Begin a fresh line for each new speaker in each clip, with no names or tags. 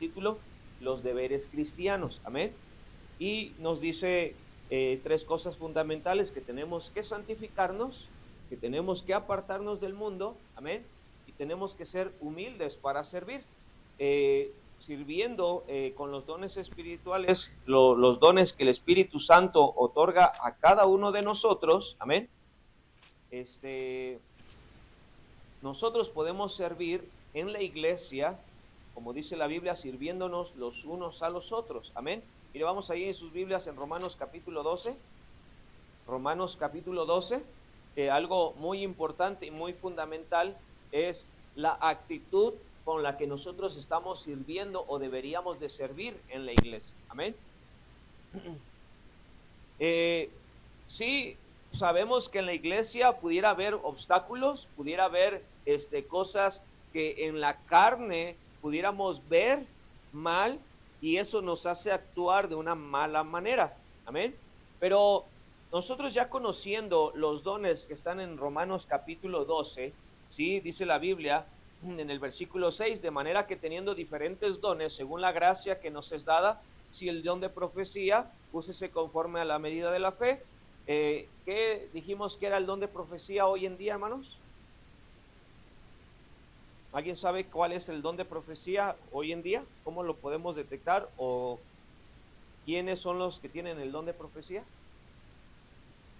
título, los deberes cristianos, amén. Y nos dice tres cosas fundamentales: que tenemos que santificarnos, que tenemos que apartarnos del mundo, amén, y tenemos que ser humildes para servir, sirviendo con los dones espirituales, los dones que el Espíritu Santo otorga a cada uno de nosotros, amén. Este, Nosotros podemos servir en la iglesia, como dice la Biblia, sirviéndonos los unos a los otros. Amén. Mire, vamos ahí en sus Biblias en Romanos capítulo 12. Romanos capítulo 12, algo muy importante y muy fundamental es la actitud con la que nosotros estamos sirviendo o deberíamos de servir en la iglesia. Amén. Eh, sí, sabemos que en la iglesia pudiera haber obstáculos, pudiera haber cosas que en la carne pudiéramos ver mal, y eso nos hace actuar de una mala manera. Amén. Pero nosotros, ya conociendo los dones que están en Romanos capítulo 12, sí, dice la Biblia en el versículo 6: de manera que teniendo diferentes dones según la gracia que nos es dada, si el don de profecía, úsese conforme a la medida de la fe. ¿Qué dijimos que era el don de profecía hoy en día, hermanos? ¿Alguien sabe cuál es el don de profecía hoy en día? ¿Cómo lo podemos detectar? ¿O quiénes son los que tienen el don de profecía?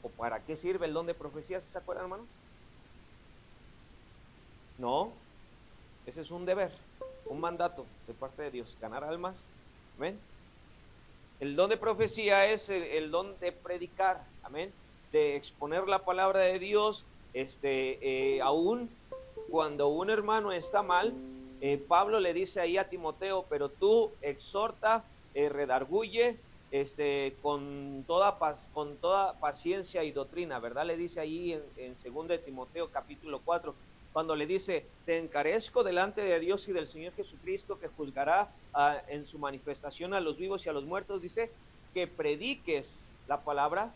¿O para qué sirve el don de profecía? ¿Se acuerdan, hermanos? No, ese es un deber, un mandato de parte de Dios: ganar almas. Amén. El don de profecía es el don de predicar, amén, de exponer la palabra de Dios, aún cuando un hermano está mal. Pablo le dice ahí a Timoteo: pero tú exhorta, redarguye, con toda paciencia y doctrina, ¿verdad? Le dice ahí en 2 de Timoteo capítulo 4, cuando le dice: te encarezco delante de Dios y del Señor Jesucristo, que juzgará en su manifestación a los vivos y a los muertos. Dice que prediques la palabra,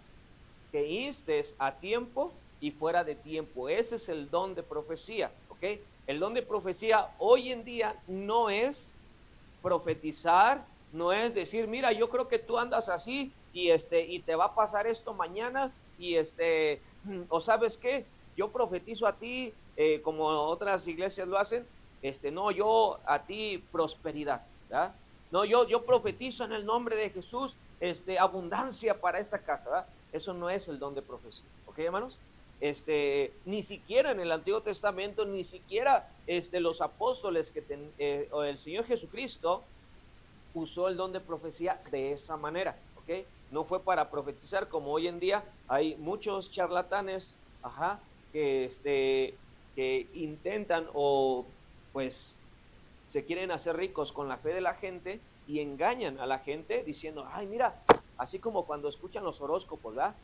que instes a tiempo y fuera de tiempo. Ese es el don de profecía, ¿ok? El don de profecía hoy en día no es profetizar, no es decir: mira, yo creo que tú andas así y te va a pasar esto mañana, o sabes qué, yo profetizo a ti, como otras iglesias lo hacen. No, yo a ti prosperidad, ¿verdad? No, yo profetizo en el nombre de Jesús, abundancia para esta casa, ¿verdad? Eso no es el don de profecía, ¿ok, hermanos? Ni siquiera en el Antiguo Testamento, ni siquiera los apóstoles o el Señor Jesucristo usó el don de profecía de esa manera, ¿ok? No fue para profetizar como hoy en día hay muchos charlatanes, ajá, que intentan, o pues se quieren hacer ricos con la fe de la gente y engañan a la gente diciendo: ay, mira, así como cuando escuchan los horóscopos, ¿verdad?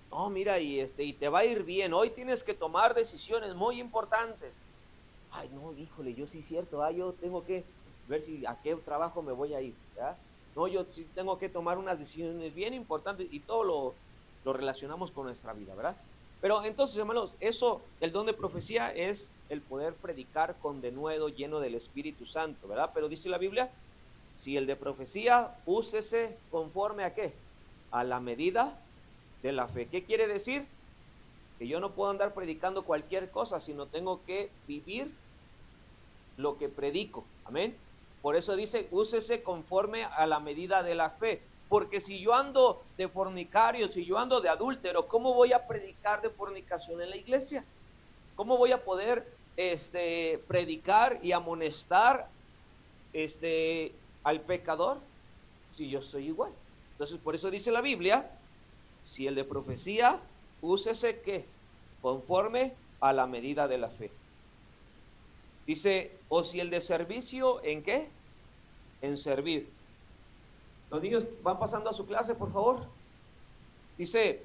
No, mira, y te va a ir bien. Hoy tienes que tomar decisiones muy importantes. Ay, no, híjole, yo sí es cierto, yo tengo que ver si a qué trabajo me voy a ir, ¿verdad? No, yo sí tengo que tomar unas decisiones bien importantes, y todo lo relacionamos con nuestra vida, ¿verdad? Pero entonces, hermanos, eso, el don de profecía es el poder predicar con denuedo, lleno del Espíritu Santo, ¿verdad? Pero dice la Biblia: si el de profecía, úsese conforme a qué, a la medida de la fe. ¿Qué quiere decir? Que yo no puedo andar predicando cualquier cosa, sino tengo que vivir lo que predico. Amén. Por eso dice: úsese conforme a la medida de la fe. Porque si yo ando de fornicario, si yo ando de adúltero, ¿cómo voy a predicar de fornicación en la iglesia? ¿Cómo voy a poder predicar y amonestar al pecador si yo soy igual? Entonces, por eso dice la Biblia: si el de profecía, úsese que conforme a la medida de la fe. Dice: o si el de servicio, ¿en qué? En servir. Los niños van pasando a su clase, por favor. Dice: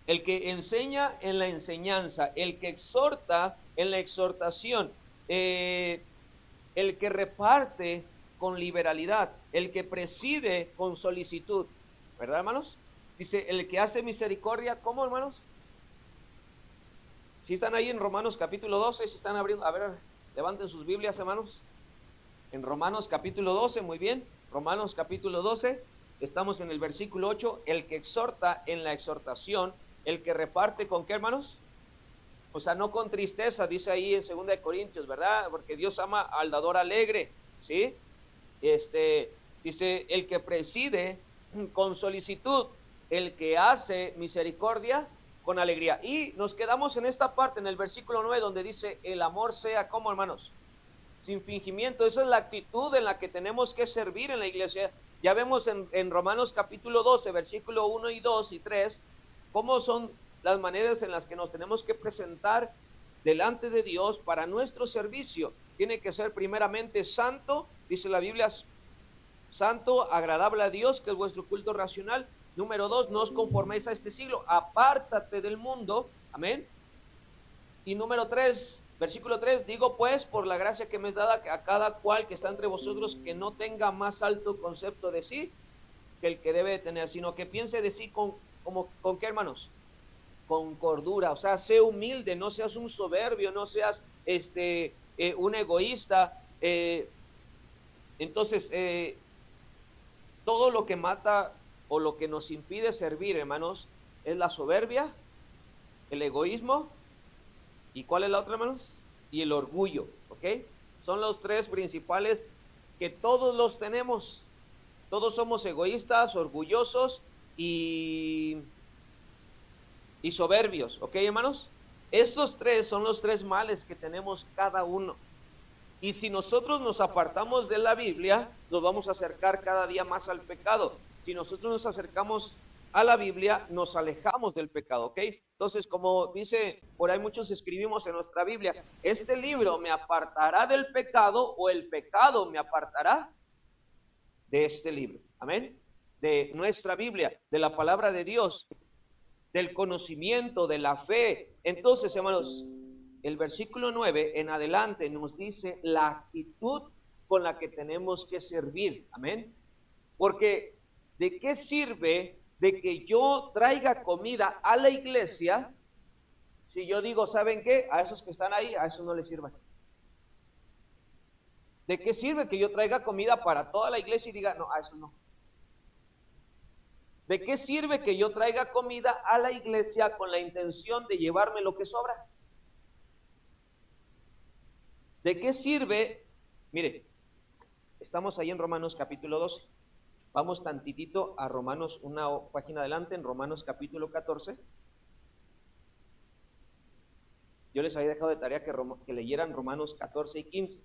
el que enseña en la enseñanza, el que exhorta en la exhortación, el que reparte con liberalidad, el que preside con solicitud, ¿verdad, hermanos? Dice: el que hace misericordia, ¿cómo, hermanos? Si están ahí en Romanos capítulo 12, si están abriendo, a ver, levanten sus Biblias, hermanos. En Romanos capítulo 12, muy bien. Romanos capítulo 12, estamos en el versículo 8. El que exhorta en la exhortación, el que reparte con qué, hermanos? O sea, no con tristeza, dice ahí en 2 Corintios, ¿verdad? Porque Dios ama al dador alegre, ¿sí? Dice, el que preside con solicitud, el que hace misericordia con alegría. Y nos quedamos en esta parte, en el versículo 9, donde dice, el amor sea como, hermanos, sin fingimiento. Esa es la actitud en la que tenemos que servir en la iglesia. Ya vemos en Romanos capítulo 12, versículo 1 y 2 y 3, cómo son las maneras en las que nos tenemos que presentar delante de Dios para nuestro servicio. Tiene que ser primeramente santo, dice la Biblia, santo, agradable a Dios, que es vuestro culto racional. Número 2, no os conforméis a este siglo, apártate del mundo, amén. Y número 3, versículo 3, digo pues, por la gracia que me es dada a cada cual que está entre vosotros, que no tenga más alto concepto de sí que el que debe de tener, sino que piense de sí ¿con qué, hermanos? Con cordura. O sea, sé humilde, no seas un soberbio, no seas un egoísta. Entonces, todo lo que mata o lo que nos impide servir, hermanos, es la soberbia, el egoísmo, ¿y cuál es la otra, hermanos? Y el orgullo, ¿ok? Son los tres principales que todos los tenemos. Todos somos egoístas, orgullosos y soberbios, ¿ok, hermanos? Estos tres son los tres males que tenemos cada uno. Y si nosotros nos apartamos de la Biblia, nos vamos a acercar cada día más al pecado. Si nosotros nos acercamos a la Biblia, nos alejamos del pecado, ¿ok? Entonces, como dice, por ahí muchos escribimos en nuestra Biblia, este libro me apartará del pecado o el pecado me apartará de este libro, amén, de nuestra Biblia, de la palabra de Dios, del conocimiento, de la fe. Entonces, hermanos, el versículo 9 en adelante nos dice la actitud con la que tenemos que servir, amén, porque ¿de qué sirve de que yo traiga comida a la iglesia si yo digo, ¿saben qué? A esos que están ahí, a esos no les sirvan. ¿De qué sirve que yo traiga comida para toda la iglesia y diga, no, a eso no? ¿De qué sirve que yo traiga comida a la iglesia con la intención de llevarme lo que sobra? ¿De qué sirve? Mire, estamos ahí en Romanos capítulo 12. Vamos tantitito a Romanos, una página adelante, en Romanos capítulo 14. Yo les había dejado de tarea que leyeran Romanos 14 y 15.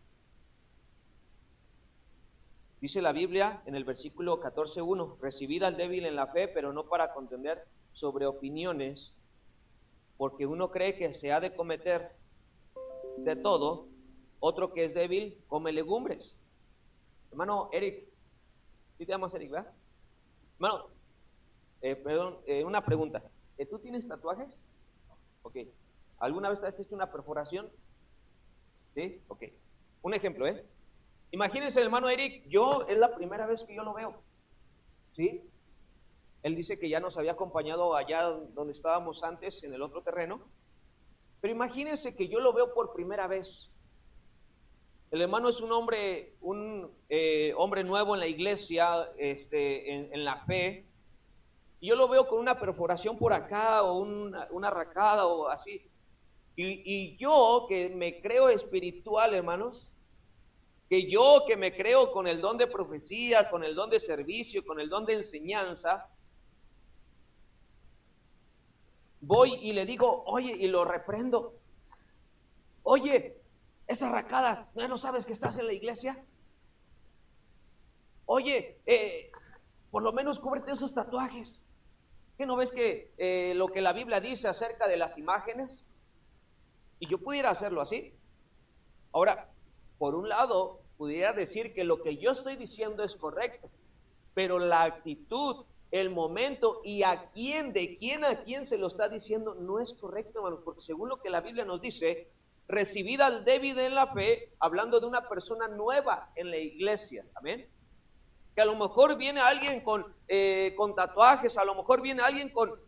Dice la Biblia en el versículo 14:1, recibid al débil en la fe, pero no para contender sobre opiniones, porque uno cree que se ha de cometer de todo, otro que es débil come legumbres. Hermano Eric, ¿sí te llamas Eric, verdad? Hermano, perdón, una pregunta. ¿Tú tienes tatuajes? Ok. ¿Alguna vez te has hecho una perforación? Sí, ok. Un ejemplo, Imagínense, hermano Eric, es la primera vez que yo lo veo, ¿sí? Él dice que ya nos había acompañado allá donde estábamos antes, en el otro terreno, pero imagínense que yo lo veo por primera vez. El hermano es un hombre nuevo en la iglesia, en la fe, y yo lo veo con una perforación por acá, o una arracada, o así, y yo que me creo espiritual, hermanos, que me creo con el don de profecía, con el don de servicio, con el don de enseñanza, voy y le digo, oye, y lo reprendo, oye, esa arracada, ¿no sabes que estás en la iglesia? Oye, por lo menos cúbrete esos tatuajes. ¿Qué no ves que lo que la Biblia dice acerca de las imágenes? Y yo pudiera hacerlo así. Ahora, por un lado, pudiera decir que lo que yo estoy diciendo es correcto, pero la actitud, el momento y a quién se lo está diciendo no es correcto, hermano, porque según lo que la Biblia nos dice, recibid al débil en la fe, hablando de una persona nueva en la iglesia, amén. Que a lo mejor viene alguien con tatuajes, a lo mejor viene alguien con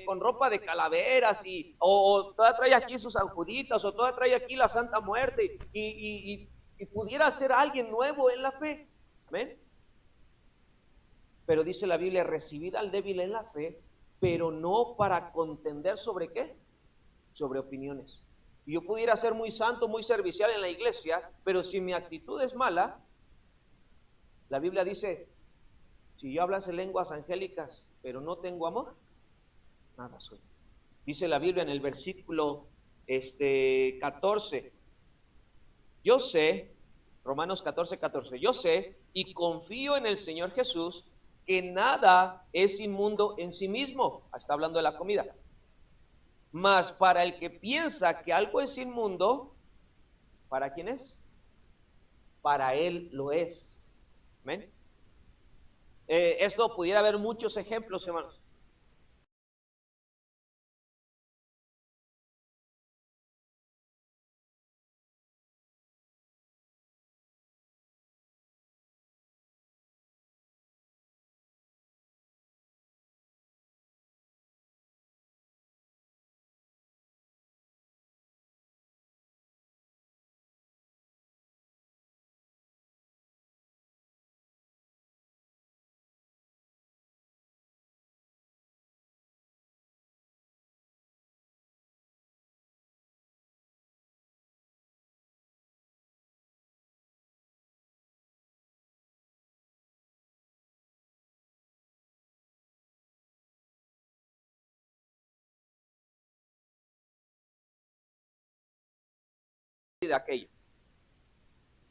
con ropa de calaveras o toda trae aquí sus anjuditas, o toda trae aquí la Santa Muerte y y pudiera ser alguien nuevo en la fe. Amén. Pero dice la Biblia, recibid al débil en la fe, pero no para contender sobre qué, sobre opiniones. Y yo pudiera ser muy santo, muy servicial en la iglesia, pero si mi actitud es mala, la Biblia dice, si yo hablase lenguas angélicas, pero no tengo amor, nada soy. Dice la Biblia en el versículo 14, yo sé, Romanos 14, yo sé y confío en el Señor Jesús que nada es inmundo en sí mismo. Está hablando de la comida. Mas para el que piensa que algo es inmundo, ¿para quién es? Para él lo es. ¿Amén? Esto pudiera haber muchos ejemplos, hermanos. De aquello.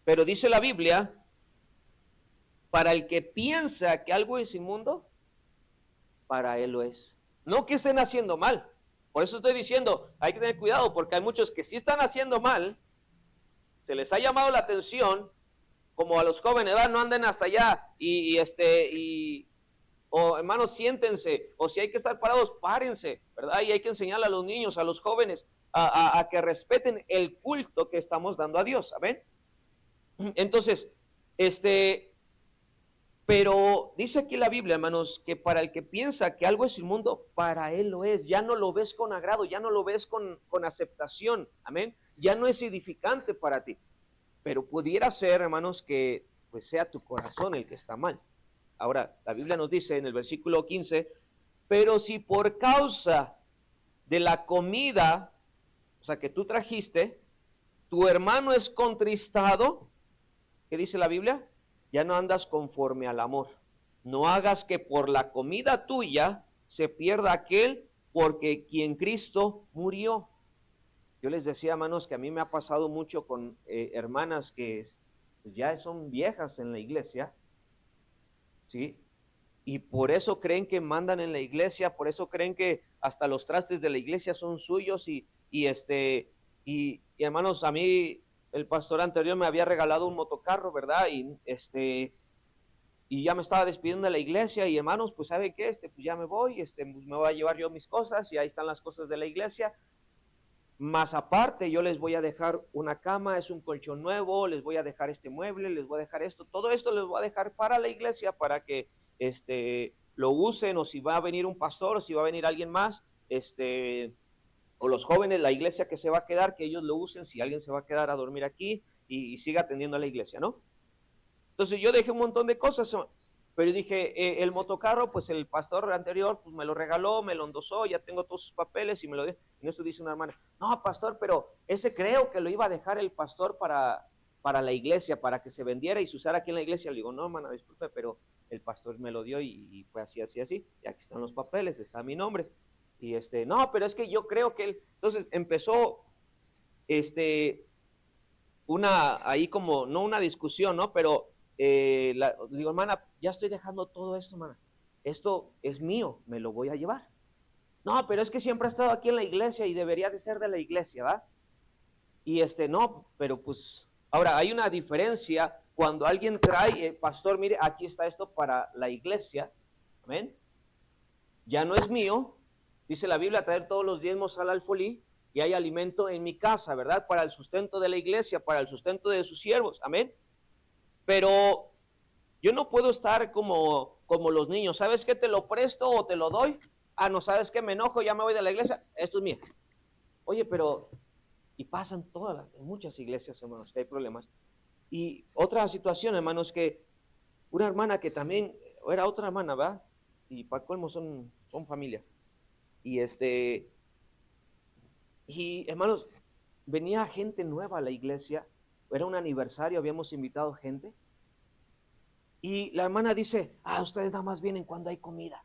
Pero dice la Biblia, para el que piensa que algo es inmundo, para él lo es. No que estén haciendo mal. Por eso estoy diciendo, hay que tener cuidado, porque hay muchos que sí están haciendo mal, se les ha llamado la atención, como a los jóvenes, ¿verdad? No anden hasta allá o hermanos, siéntense, o si hay que estar parados, párense, ¿verdad? Y hay que enseñarle a los niños, a los jóvenes, a que respeten el culto que estamos dando a Dios, ¿saben? Entonces, pero dice aquí la Biblia, hermanos, que para el que piensa que algo es inmundo, para él lo es. Ya no lo ves con agrado, ya no lo ves con aceptación, amén. Ya no es edificante para ti. Pero pudiera ser, hermanos, que pues sea tu corazón el que está mal. Ahora, la Biblia nos dice en el versículo 15, pero si por causa de la comida, o sea, que tú trajiste, tu hermano es contristado, ¿qué dice la Biblia? Ya no andas conforme al amor. No hagas que por la comida tuya se pierda aquel porque quien Cristo murió. Yo les decía, hermanos, que a mí me ha pasado mucho con hermanas que pues ya son viejas en la iglesia, ¿sí? Y por eso creen que mandan en la iglesia, por eso creen que hasta los trastes de la iglesia son suyos y hermanos, a mí el pastor anterior me había regalado un motocarro, ¿verdad? Y ya me estaba despidiendo de la iglesia y hermanos, pues ¿sabe qué? Pues ya me voy, pues, me voy a llevar yo mis cosas y ahí están las cosas de la iglesia. Más aparte, yo les voy a dejar una cama, es un colchón nuevo, les voy a dejar este mueble, les voy a dejar esto, todo esto les voy a dejar para la iglesia para que lo usen, o si va a venir un pastor o si va a venir alguien más, o los jóvenes, la iglesia que se va a quedar, que ellos lo usen, si alguien se va a quedar a dormir aquí y siga atendiendo a la iglesia, ¿no? Entonces yo dejé un montón de cosas, pero dije, el motocarro, pues el pastor anterior pues me lo regaló, me lo endosó, ya tengo todos sus papeles y me lo dio. En eso dice una hermana, no, pastor, pero ese creo que lo iba a dejar el pastor para la iglesia, para que se vendiera y se usara aquí en la iglesia. Le digo, no, hermana, disculpe, pero el pastor me lo dio y fue así, así, así. Y aquí están los papeles, está mi nombre. Y no, pero es que yo creo que él. Entonces empezó, ahí como, no una discusión, ¿no? Pero digo, hermana, ya estoy dejando todo esto, hermana. Esto es mío, me lo voy a llevar. No, pero es que siempre ha estado aquí en la iglesia y debería de ser de la iglesia, ¿va? Y no, pero pues, ahora hay una diferencia cuando alguien trae, pastor, mire, aquí está esto para la iglesia, amén. Ya no es mío, dice la Biblia, traer todos los diezmos al alfolí y hay alimento en mi casa, ¿verdad? Para el sustento de la iglesia, para el sustento de sus siervos, amén. Pero yo no puedo estar como los niños, ¿sabes qué? Te lo presto o te lo doy. Ah, no, ¿sabes qué? Me enojo, ya me voy de la iglesia, esto es mío. Oye, pero, y pasan en muchas iglesias, hermanos, que hay problemas. Y otra situación, hermanos, que una hermana que también, era otra hermana, ¿va? Y para colmo son familia. Y hermanos, venía gente nueva a la iglesia, era un aniversario, habíamos invitado gente. Y la hermana dice, ustedes nada más vienen cuando hay comida.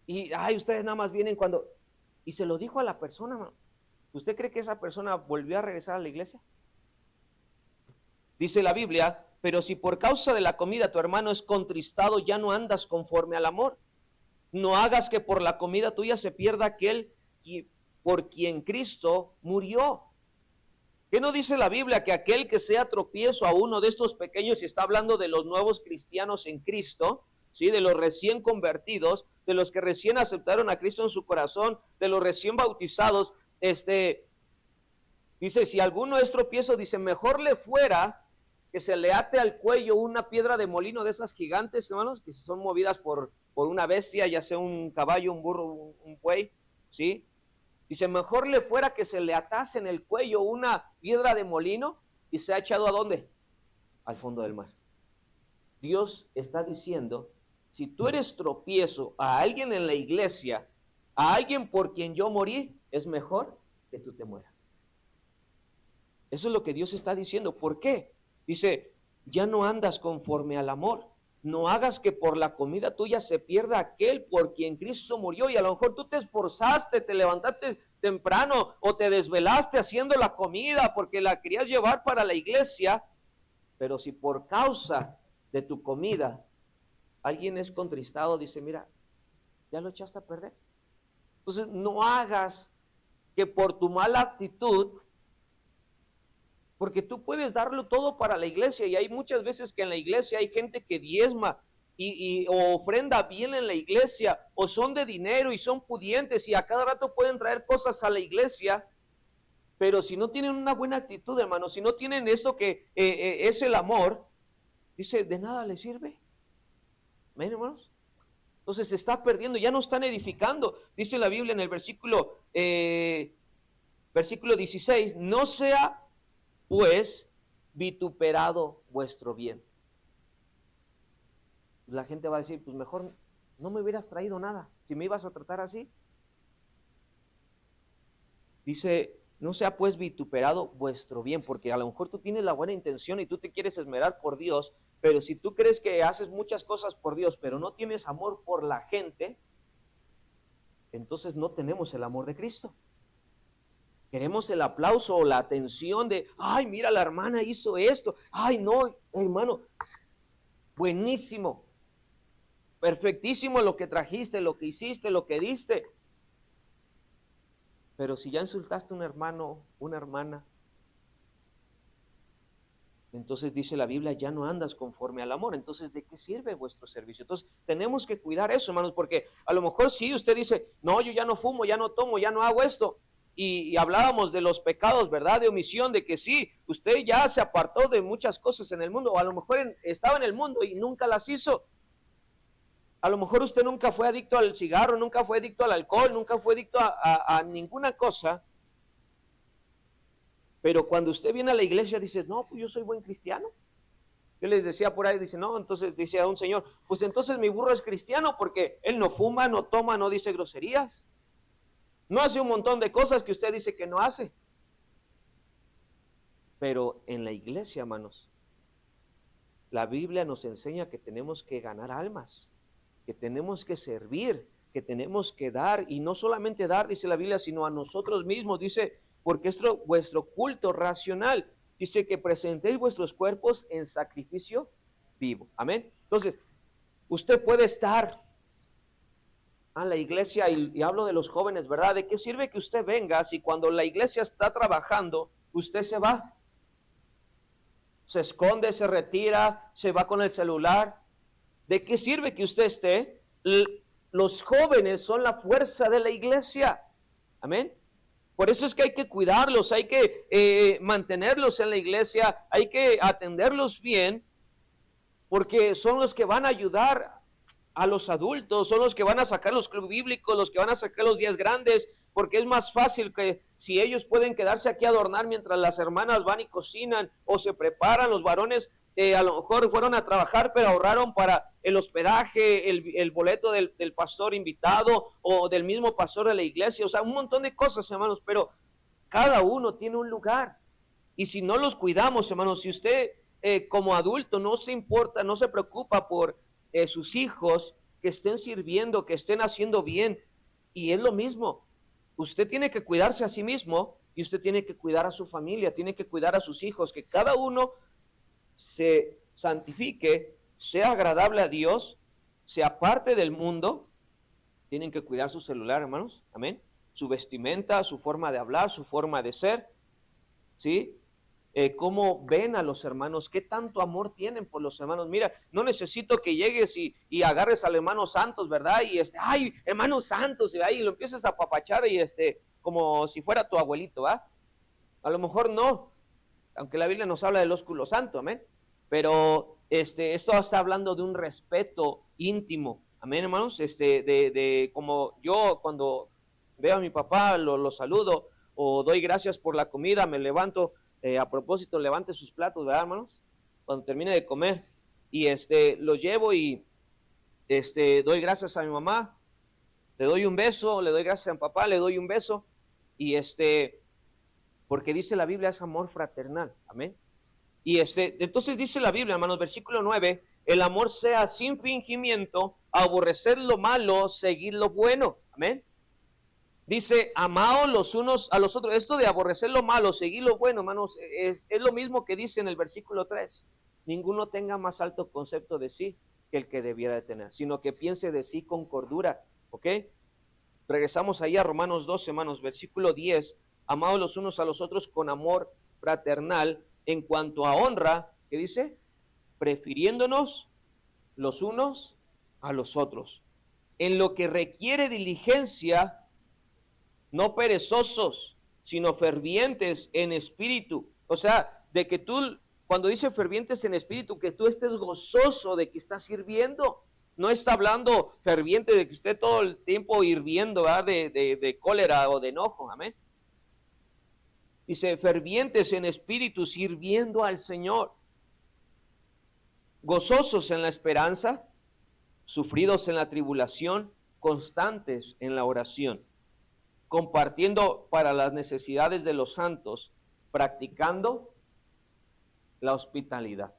Y, ustedes nada más vienen cuando... Y se lo dijo a la persona, ¿usted cree que esa persona volvió a regresar a la iglesia? Dice la Biblia, pero si por causa de la comida tu hermano es contristado, ya no andas conforme al amor. No hagas que por la comida tuya se pierda aquel por quien Cristo murió. ¿Qué no dice la Biblia? Que aquel que sea tropiezo a uno de estos pequeños, y está hablando de los nuevos cristianos en Cristo, ¿sí? De los recién convertidos, de los que recién aceptaron a Cristo en su corazón, de los recién bautizados, dice, si alguno es tropiezo, dice, mejor le fuera que se le ate al cuello una piedra de molino de esas gigantes, hermanos, que son movidas por una bestia, ya sea un caballo, un burro, un buey, ¿sí? Dice, mejor le fuera que se le atase en el cuello una piedra de molino y se ha echado ¿a dónde? Al fondo del mar. Dios está diciendo, si tú eres tropiezo a alguien en la iglesia, a alguien por quien yo morí, es mejor que tú te mueras. Eso es lo que Dios está diciendo. ¿Por qué? Dice, ya no andas conforme al amor. No hagas que por la comida tuya se pierda aquel por quien Cristo murió. Y a lo mejor tú te esforzaste, te levantaste temprano o te desvelaste haciendo la comida porque la querías llevar para la iglesia. Pero si por causa de tu comida alguien es contristado, dice, mira, ya lo echaste a perder. Entonces no hagas que por tu mala actitud, porque tú puedes darlo todo para la iglesia, y hay muchas veces que en la iglesia hay gente que diezma o ofrenda bien en la iglesia, o son de dinero y son pudientes y a cada rato pueden traer cosas a la iglesia, pero si no tienen una buena actitud, hermano, si no tienen esto que es el amor, dice, de nada les sirve. ¿Ven, hermanos? Entonces se está perdiendo, ya no están edificando. Dice la Biblia en el versículo 16, no sea pues vituperado vuestro bien. La gente va a decir, pues mejor no me hubieras traído nada, si me ibas a tratar así. Dice, no sea pues vituperado vuestro bien, porque a lo mejor tú tienes la buena intención y tú te quieres esmerar por Dios, pero si tú crees que haces muchas cosas por Dios, pero no tienes amor por la gente, entonces no tenemos el amor de Cristo. Queremos el aplauso o la atención de, ay, mira, la hermana hizo esto. Ay, no, hermano, buenísimo, perfectísimo lo que trajiste, lo que hiciste, lo que diste. Pero si ya insultaste a un hermano, una hermana, entonces dice la Biblia, ya no andas conforme al amor. Entonces, ¿de qué sirve vuestro servicio? Entonces, tenemos que cuidar eso, hermanos, porque a lo mejor sí, usted dice, no, yo ya no fumo, ya no tomo, ya no hago esto. Y hablábamos de los pecados, ¿verdad? De omisión, de que sí, usted ya se apartó de muchas cosas en el mundo, o a lo mejor estaba en el mundo y nunca las hizo. A lo mejor usted nunca fue adicto al cigarro, nunca fue adicto al alcohol, nunca fue adicto a ninguna cosa. Pero cuando usted viene a la iglesia, dice, no, pues yo soy buen cristiano. Yo les decía por ahí, dice, no, entonces dice a un señor, pues entonces mi burro es cristiano porque él no fuma, no toma, no dice groserías. No hace un montón de cosas que usted dice que no hace. Pero en la iglesia, hermanos, la Biblia nos enseña que tenemos que ganar almas, que tenemos que servir, que tenemos que dar, y no solamente dar, dice la Biblia, sino a nosotros mismos, dice, porque es vuestro culto racional, dice que presentéis vuestros cuerpos en sacrificio vivo. Amén. Entonces, usted puede estar a la iglesia, y hablo de los jóvenes, ¿verdad? ¿De qué sirve que usted venga si cuando la iglesia está trabajando, usted se va? Se esconde, se retira, se va con el celular. ¿De qué sirve que usted esté? Los jóvenes son la fuerza de la iglesia. Amén. Por eso es que hay que cuidarlos, hay que mantenerlos en la iglesia, hay que atenderlos bien, porque son los que van a ayudar a los adultos, son los que van a sacar los clubes bíblicos, los que van a sacar los días grandes, porque es más fácil que si ellos pueden quedarse aquí a adornar mientras las hermanas van y cocinan o se preparan, los varones a lo mejor fueron a trabajar, pero ahorraron para el hospedaje, el boleto del pastor invitado o del mismo pastor de la iglesia, o sea, un montón de cosas, hermanos, pero cada uno tiene un lugar. Y si no los cuidamos, hermanos, si usted como adulto no se importa, no se preocupa por sus hijos que estén sirviendo, que estén haciendo bien, y es lo mismo, usted tiene que cuidarse a sí mismo y usted tiene que cuidar a su familia, tiene que cuidar a sus hijos, que cada uno se santifique, sea agradable a Dios, sea parte del mundo. Tienen que cuidar su celular, hermanos, amén, su vestimenta, su forma de hablar, su forma de ser, ¿sí? Cómo ven a los hermanos, qué tanto amor tienen por los hermanos. Mira, no necesito que llegues y agarres al hermano Santos, ¿verdad? Y ay, hermano Santos, y ahí lo empieces a apapachar y como si fuera tu abuelito, ¿va? A lo mejor no, aunque la Biblia nos habla del ósculo santo, amén. Pero esto está hablando de un respeto íntimo, amén, hermanos. De como yo cuando veo a mi papá, lo saludo o doy gracias por la comida, me levanto. A propósito, levante sus platos, ¿verdad, hermanos? Cuando termine de comer. Y los llevo y doy gracias a mi mamá, le doy un beso, le doy gracias a mi papá, le doy un beso. Y porque dice la Biblia es amor fraternal, amén. Y entonces dice la Biblia, hermanos, versículo 9, el amor sea sin fingimiento, aborrecer lo malo, seguir lo bueno, amén. Dice, amaos los unos a los otros. Esto de aborrecer lo malo, seguir lo bueno, hermanos, es lo mismo que dice en el versículo 3. Ninguno tenga más alto concepto de sí que el que debiera de tener, sino que piense de sí con cordura, ¿ok? Regresamos ahí a Romanos 12, hermanos, versículo 10. Amados los unos a los otros con amor fraternal, en cuanto a honra, ¿qué dice? Prefiriéndonos los unos a los otros. En lo que requiere diligencia, no perezosos, sino fervientes en espíritu. O sea, de que tú, cuando dice fervientes en espíritu, que tú estés gozoso de que estás sirviendo. No está hablando ferviente de que usted todo el tiempo hirviendo, ¿verdad? De cólera o de enojo, amén. Dice, fervientes en espíritu, sirviendo al Señor. Gozosos en la esperanza, sufridos en la tribulación, constantes en la oración, compartiendo para las necesidades de los santos, practicando la hospitalidad.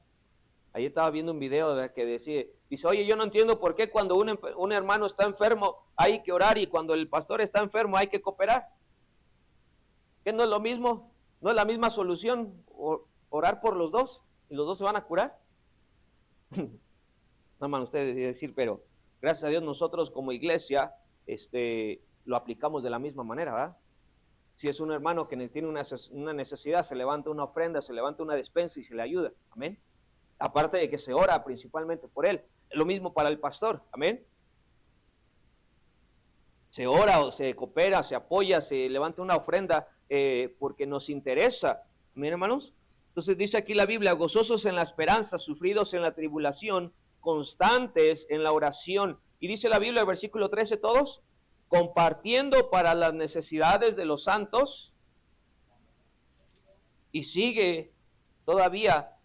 Ahí estaba viendo un video que dice, oye, yo no entiendo por qué cuando un hermano está enfermo hay que orar y cuando el pastor está enfermo hay que cooperar. ¿Qué no es lo mismo? ¿No es la misma solución orar por los dos y los dos se van a curar? No man, ustedes decir, pero gracias a Dios nosotros como iglesia lo aplicamos de la misma manera, ¿verdad? Si es un hermano que tiene una necesidad, se levanta una ofrenda, se levanta una despensa y se le ayuda, amén. Aparte de que se ora principalmente por él, lo mismo para el pastor, amén. Se ora o se coopera, se apoya, se levanta una ofrenda porque nos interesa, amén, hermanos. Entonces dice aquí la Biblia, gozosos en la esperanza, sufridos en la tribulación, constantes en la oración. Y dice la Biblia, el versículo 13, todos, compartiendo para las necesidades de los santos. Y sigue todavía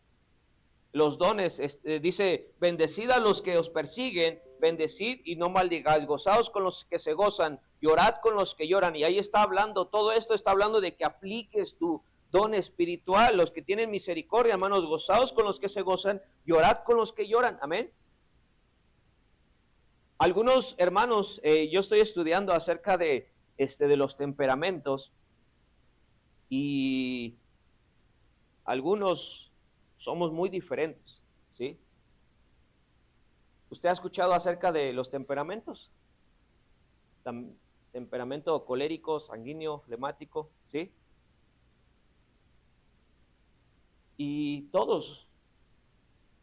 los dones, dice, bendecid a los que os persiguen, bendecid y no maldigáis, gozaos con los que se gozan, llorad con los que lloran. Y ahí está hablando, todo esto está hablando de que apliques tu don espiritual, los que tienen misericordia, hermanos, gozaos con los que se gozan, llorad con los que lloran, amén. Algunos hermanos, yo estoy estudiando acerca de los temperamentos y algunos somos muy diferentes, ¿sí? ¿Usted ha escuchado acerca de los temperamentos? Temperamento colérico, sanguíneo, flemático, ¿sí? Y todos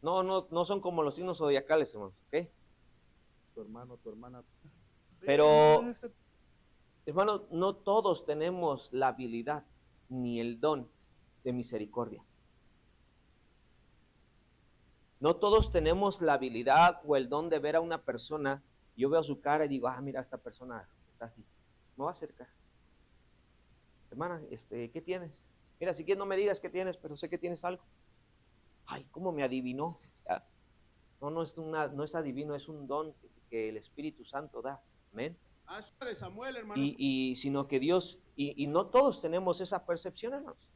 no son como los signos zodiacales, hermanos, ¿ok?
Tu hermano, tu hermana.
Pero, hermanos, no todos tenemos la habilidad ni el don de misericordia. No todos tenemos la habilidad o el don de ver a una persona. Yo veo su cara y digo, mira, esta persona está así. Me voy a acercar. hermana, ¿qué tienes? Mira, si quieres no me digas qué tienes, pero sé que tienes algo. Ay, ¿cómo me adivinó? No, no es adivino, es un don que el Espíritu Santo da. Amén.
De Samuel, hermano.
Y sino que Dios, y no todos tenemos esa percepción, hermanos.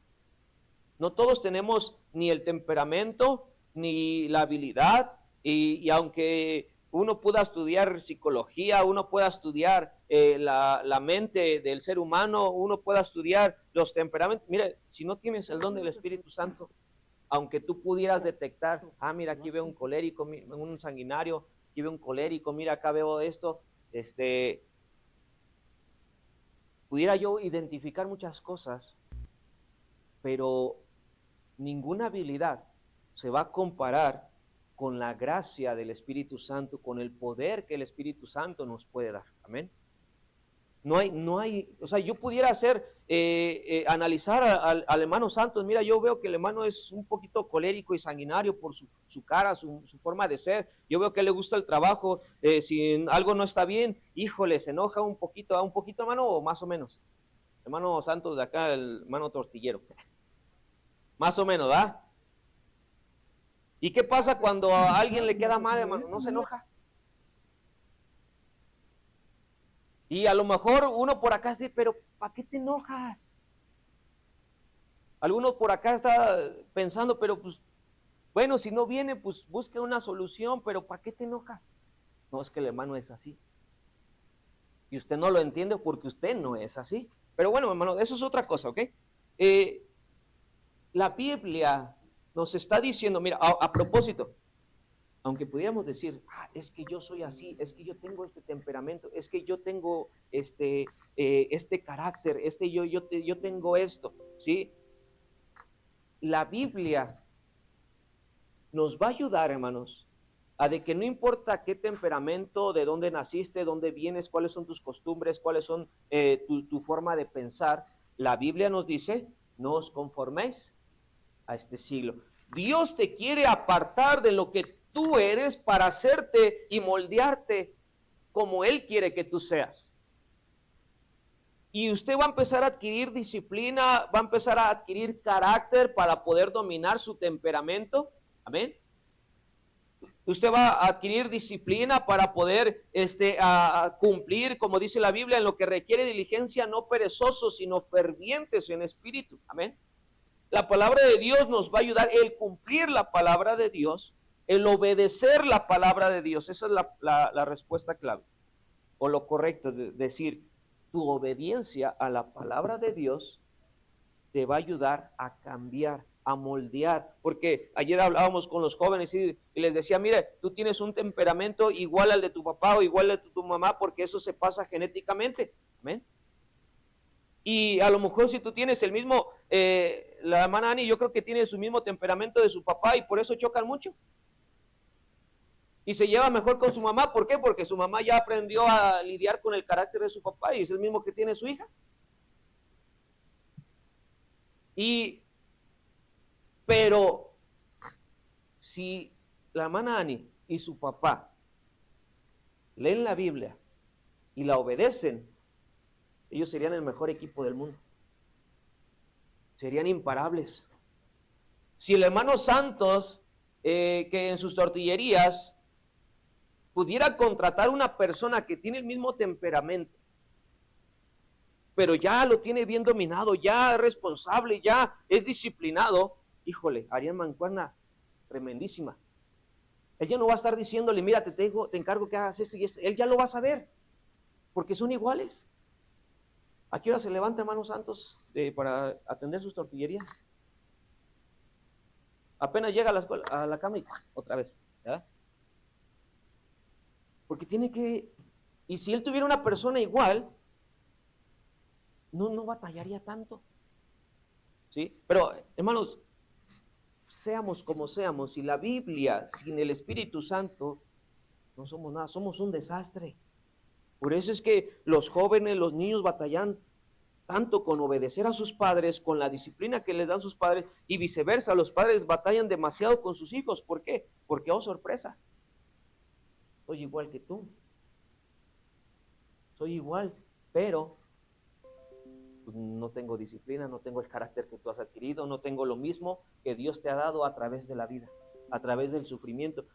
No todos tenemos ni el temperamento, ni la habilidad, y aunque uno pueda estudiar psicología, uno pueda estudiar la mente del ser humano, uno pueda estudiar los temperamentos. Mire, si no tienes el don del Espíritu Santo, aunque tú pudieras detectar, mira, aquí veo un colérico, un sanguinario, aquí veo un colérico, mira, acá veo esto, pudiera yo identificar muchas cosas, pero ninguna habilidad se va a comparar con la gracia del Espíritu Santo, con el poder que el Espíritu Santo nos puede dar. Amén. No hay, o sea, yo pudiera analizar al hermano Santos. Mira, yo veo que el hermano es un poquito colérico y sanguinario por su cara, su forma de ser. Yo veo que le gusta el trabajo. Si algo no está bien, híjole, se enoja un poquito, hermano, o más o menos. Hermano Santos de acá, el hermano tortillero. Más o menos, ¿verdad? ¿Y qué pasa cuando a alguien le queda mal, hermano? ¿No se enoja? Y a lo mejor uno por acá dice, pero ¿para qué te enojas? Alguno por acá está pensando, pero pues, bueno, si no viene, pues busque una solución, pero ¿para qué te enojas? No, es que el hermano es así. Y usted no lo entiende porque usted no es así. Pero bueno, hermano, eso es otra cosa, ¿ok? La Biblia nos está diciendo, mira, a propósito, aunque pudiéramos decir, es que yo soy así, es que yo tengo este temperamento, es que yo tengo este carácter, yo tengo esto, ¿sí? La Biblia nos va a ayudar, hermanos, a de que no importa qué temperamento, de dónde naciste, dónde vienes, cuáles son tus costumbres, cuáles son tu forma de pensar, la Biblia nos dice, no os conforméis a este siglo. Dios te quiere apartar de lo que tú eres para hacerte y moldearte como Él quiere que tú seas. Y usted va a empezar a adquirir disciplina, va a empezar a adquirir carácter para poder dominar su temperamento. Amén. Usted va a adquirir disciplina para poder a cumplir, como dice la Biblia, en lo que requiere diligencia, no perezosos, sino fervientes en espíritu. Amén. La palabra de Dios nos va a ayudar, el cumplir la palabra de Dios, el obedecer la palabra de Dios. Esa es la respuesta clave, o lo correcto, es decir, tu obediencia a la palabra de Dios te va a ayudar a cambiar, a moldear, porque ayer hablábamos con los jóvenes y les decía, mire, tú tienes un temperamento igual al de tu papá o igual al de tu mamá, porque eso se pasa genéticamente. Amén. Y a lo mejor si tú tienes el mismo, la hermana Ani, yo creo que tiene su mismo temperamento de su papá y por eso chocan mucho. Y se lleva mejor con su mamá, ¿por qué? Porque su mamá ya aprendió a lidiar con el carácter de su papá y es el mismo que tiene su hija. Pero si la hermana Ani y su papá leen la Biblia y la obedecen, ellos serían el mejor equipo del mundo. Serían imparables. Si el hermano Santos, que en sus tortillerías pudiera contratar una persona que tiene el mismo temperamento, pero ya lo tiene bien dominado, ya es responsable, ya es disciplinado, híjole, harían mancuerna tremendísima. Ella no va a estar diciéndole, mira, te encargo que hagas esto y esto. Él ya lo va a saber, porque son iguales. ¿A qué hora se levanta, hermano Santos, para atender sus tortillerías? Apenas llega a la cama y otra vez, ¿verdad? Porque tiene que, y si él tuviera una persona igual, no batallaría tanto, ¿sí? Pero, hermanos, seamos como seamos, y la Biblia sin el Espíritu Santo, no somos nada, somos un desastre. Por eso es que los jóvenes, los niños batallan tanto con obedecer a sus padres, con la disciplina que les dan sus padres, y viceversa, los padres batallan demasiado con sus hijos. ¿Por qué? Porque, oh sorpresa, soy igual que tú. Soy igual, pero pues no tengo disciplina, no tengo el carácter que tú has adquirido, no tengo lo mismo que Dios te ha dado a través de la vida, a través del sufrimiento.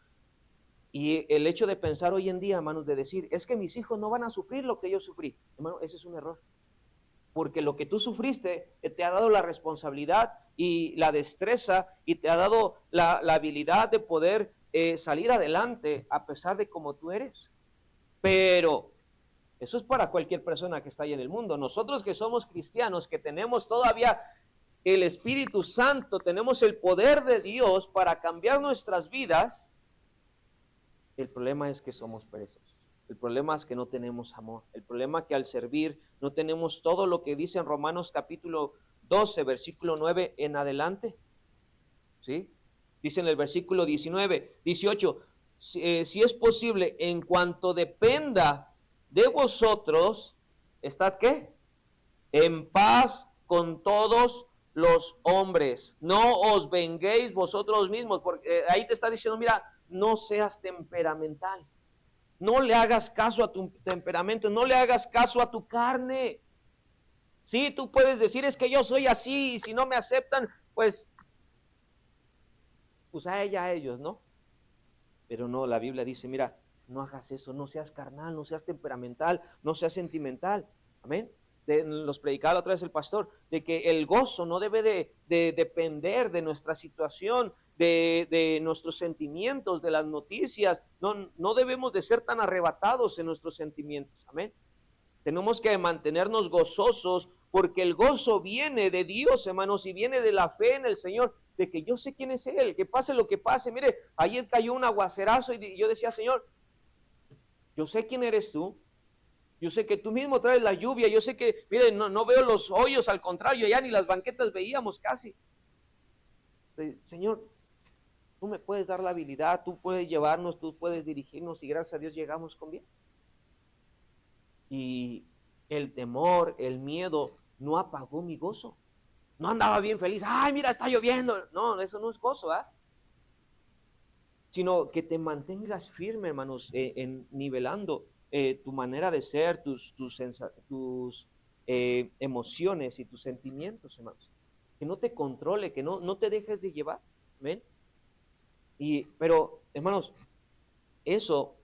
Y el hecho de pensar hoy en día, hermanos, de decir, es que mis hijos no van a sufrir lo que yo sufrí, hermano, ese es un error. Porque lo que tú sufriste te ha dado la responsabilidad y la destreza y te ha dado la habilidad de poder salir adelante a pesar de cómo tú eres. Pero eso es para cualquier persona que está ahí en el mundo. Nosotros que somos cristianos, que tenemos todavía el Espíritu Santo, tenemos el poder de Dios para cambiar nuestras vidas. El problema es que somos perezosos. El problema es que no tenemos amor. El problema es que al servir no tenemos todo lo que dice en Romanos capítulo 12, versículo 9 en adelante. ¿Sí? Dice en el versículo 19, 18, si es posible, en cuanto dependa de vosotros, ¿estad qué? En paz con todos los hombres. No os venguéis vosotros mismos, porque ahí te está diciendo, mira, no seas temperamental. No le hagas caso a tu temperamento, no le hagas caso a tu carne. Sí, tú puedes decir, es que yo soy así, y si no me aceptan, pues a ella, a ellos, ¿no? Pero no, la Biblia dice, mira, no hagas eso, no seas carnal, no seas temperamental, no seas sentimental. Amén. Los predicaba otra vez el pastor, de que el gozo no debe de depender de nuestra situación, de nuestros sentimientos, de las noticias. No debemos de ser tan arrebatados en nuestros sentimientos. Amén. Tenemos que mantenernos gozosos porque el gozo viene de Dios, hermanos, y viene de la fe en el Señor, de que yo sé quién es Él, que pase lo que pase. Mire, ayer cayó un aguacerazo y yo decía, Señor, yo sé quién eres tú, yo sé que tú mismo traes la lluvia, yo sé que, mire, no veo los hoyos, al contrario, ya ni las banquetas veíamos casi. Señor, tú me puedes dar la habilidad, tú puedes llevarnos, tú puedes dirigirnos y gracias a Dios llegamos con bien. Y el temor, el miedo, no apagó mi gozo. No andaba bien feliz. Ay, mira, está lloviendo. No, eso no es gozo, ¿ah? Sino que te mantengas firme, hermanos, en nivelando tu manera de ser, tus emociones y tus sentimientos, hermanos. Que no te controle, que no te dejes de llevar. ¿Ven? Pero, hermanos, eso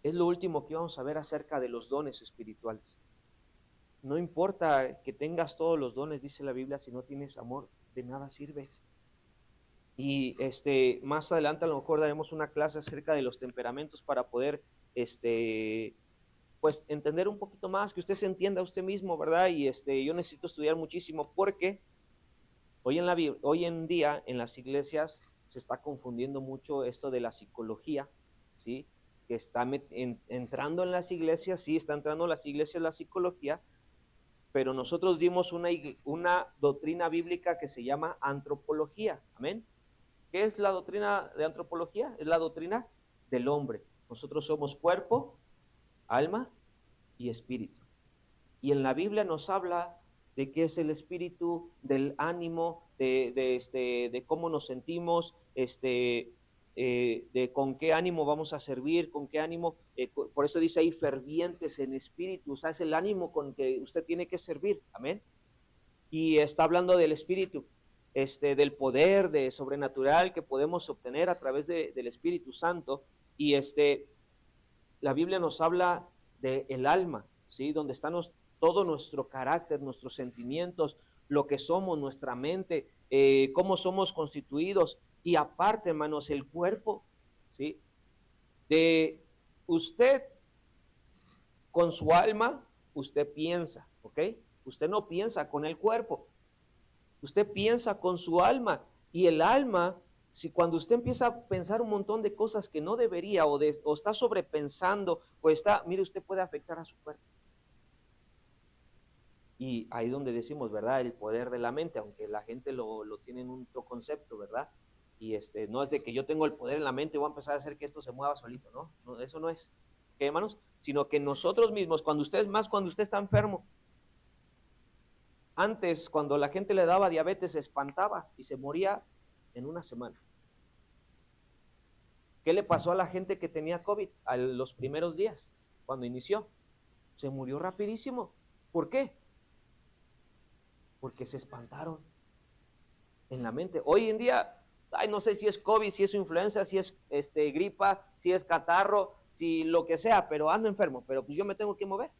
es lo último que vamos a ver acerca de los dones espirituales. No importa que tengas todos los dones, dice la Biblia, si no tienes amor, de nada sirve. Y más adelante a lo mejor daremos una clase acerca de los temperamentos para poder pues entender un poquito más, que usted se entienda a usted mismo, ¿verdad? Y yo necesito estudiar muchísimo porque hoy en día en las iglesias se está confundiendo mucho esto de la psicología, ¿sí? Que está entrando en las iglesias, sí, está entrando en las iglesias la psicología, pero nosotros dimos una doctrina bíblica que se llama antropología. Amén. ¿Qué es la doctrina de antropología? Es la doctrina del hombre. Nosotros somos cuerpo, alma y espíritu. Y en la Biblia nos habla de qué es el espíritu, del ánimo, de cómo nos sentimos, de con qué ánimo vamos a servir, con qué ánimo, por eso dice ahí fervientes en espíritu, o sea, es el ánimo con que usted tiene que servir, amén. Y está hablando del espíritu, del poder de sobrenatural que podemos obtener a través del Espíritu Santo, y la Biblia nos habla del alma, ¿sí? Donde están todo nuestro carácter, nuestros sentimientos, lo que somos, nuestra mente, cómo somos constituidos, y aparte, hermanos, el cuerpo, ¿sí? De usted con su alma, usted piensa, ¿ok? Usted no piensa con el cuerpo, usted piensa con su alma, y el alma, si cuando usted empieza a pensar un montón de cosas que no debería, o está sobrepensando, o está, mire, usted puede afectar a su cuerpo. Y ahí donde decimos, ¿verdad? El poder de la mente, aunque la gente lo tiene en otro concepto, ¿verdad? Y no es de que yo tengo el poder en la mente y voy a empezar a hacer que esto se mueva solito, ¿no? Eso no es, ¿qué, hermanos? Sino que nosotros mismos, cuando usted está enfermo, antes, cuando la gente le daba diabetes, se espantaba y se moría en una semana. ¿Qué le pasó a la gente que tenía COVID a los primeros días, cuando inició? Se murió rapidísimo. ¿Por qué? porque se espantaron en la mente. Hoy en día, ay, no sé si es COVID, si es influenza, si es gripa, si es catarro, si lo que sea, pero ando enfermo, pero pues yo me tengo que mover.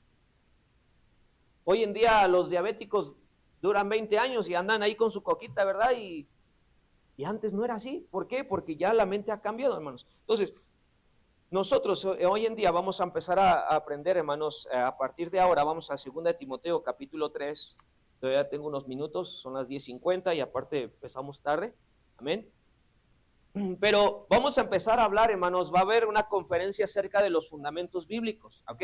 Hoy en día los diabéticos duran 20 años y andan ahí con su coquita, ¿verdad? Y antes no era así. ¿Por qué? Porque ya la mente ha cambiado, hermanos. Entonces, nosotros hoy en día vamos a empezar a aprender, hermanos, a partir de ahora vamos a 2 Timoteo capítulo 3. Todavía tengo unos minutos, son las 10:50 y aparte empezamos tarde. Amén. Pero vamos a empezar a hablar, hermanos, va a haber una conferencia acerca de los fundamentos bíblicos, ¿ok?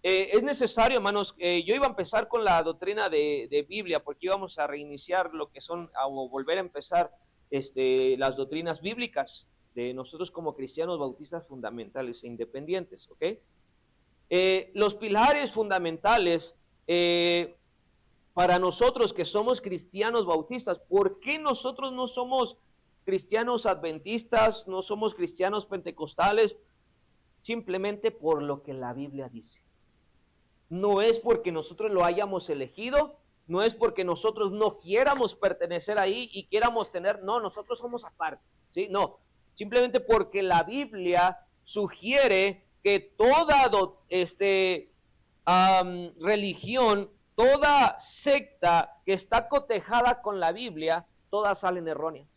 Es necesario, hermanos, yo iba a empezar con la doctrina de Biblia, porque íbamos a reiniciar lo que son, o volver a empezar las doctrinas bíblicas de nosotros como cristianos bautistas fundamentales e independientes, ¿ok? Los pilares fundamentales para nosotros que somos cristianos bautistas, ¿por qué nosotros no somos cristianos adventistas, no somos cristianos pentecostales? Simplemente por lo que la Biblia dice. No es porque nosotros lo hayamos elegido, no es porque nosotros no quieramos pertenecer ahí y quieramos tener, no, nosotros somos aparte, ¿sí? No, simplemente porque la Biblia sugiere que toda religión, toda secta que está cotejada con la Biblia, todas salen erróneas.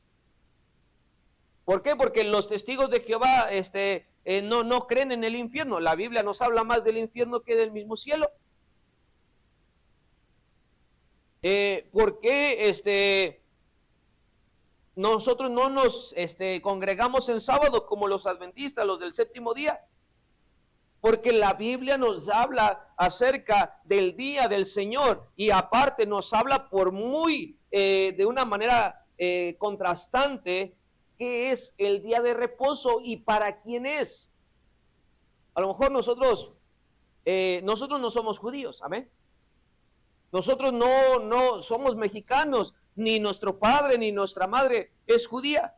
¿Por qué? Porque los testigos de Jehová no creen en el infierno. La Biblia nos habla más del infierno que del mismo cielo. ¿Por qué nosotros no nos congregamos en sábado como los adventistas, los del séptimo día? Porque la Biblia nos habla acerca del día del Señor y aparte nos habla de una manera contrastante qué es el día de reposo y para quién es. A lo mejor nosotros no somos judíos, amén. Nosotros no somos mexicanos, ni nuestro padre ni nuestra madre es judía.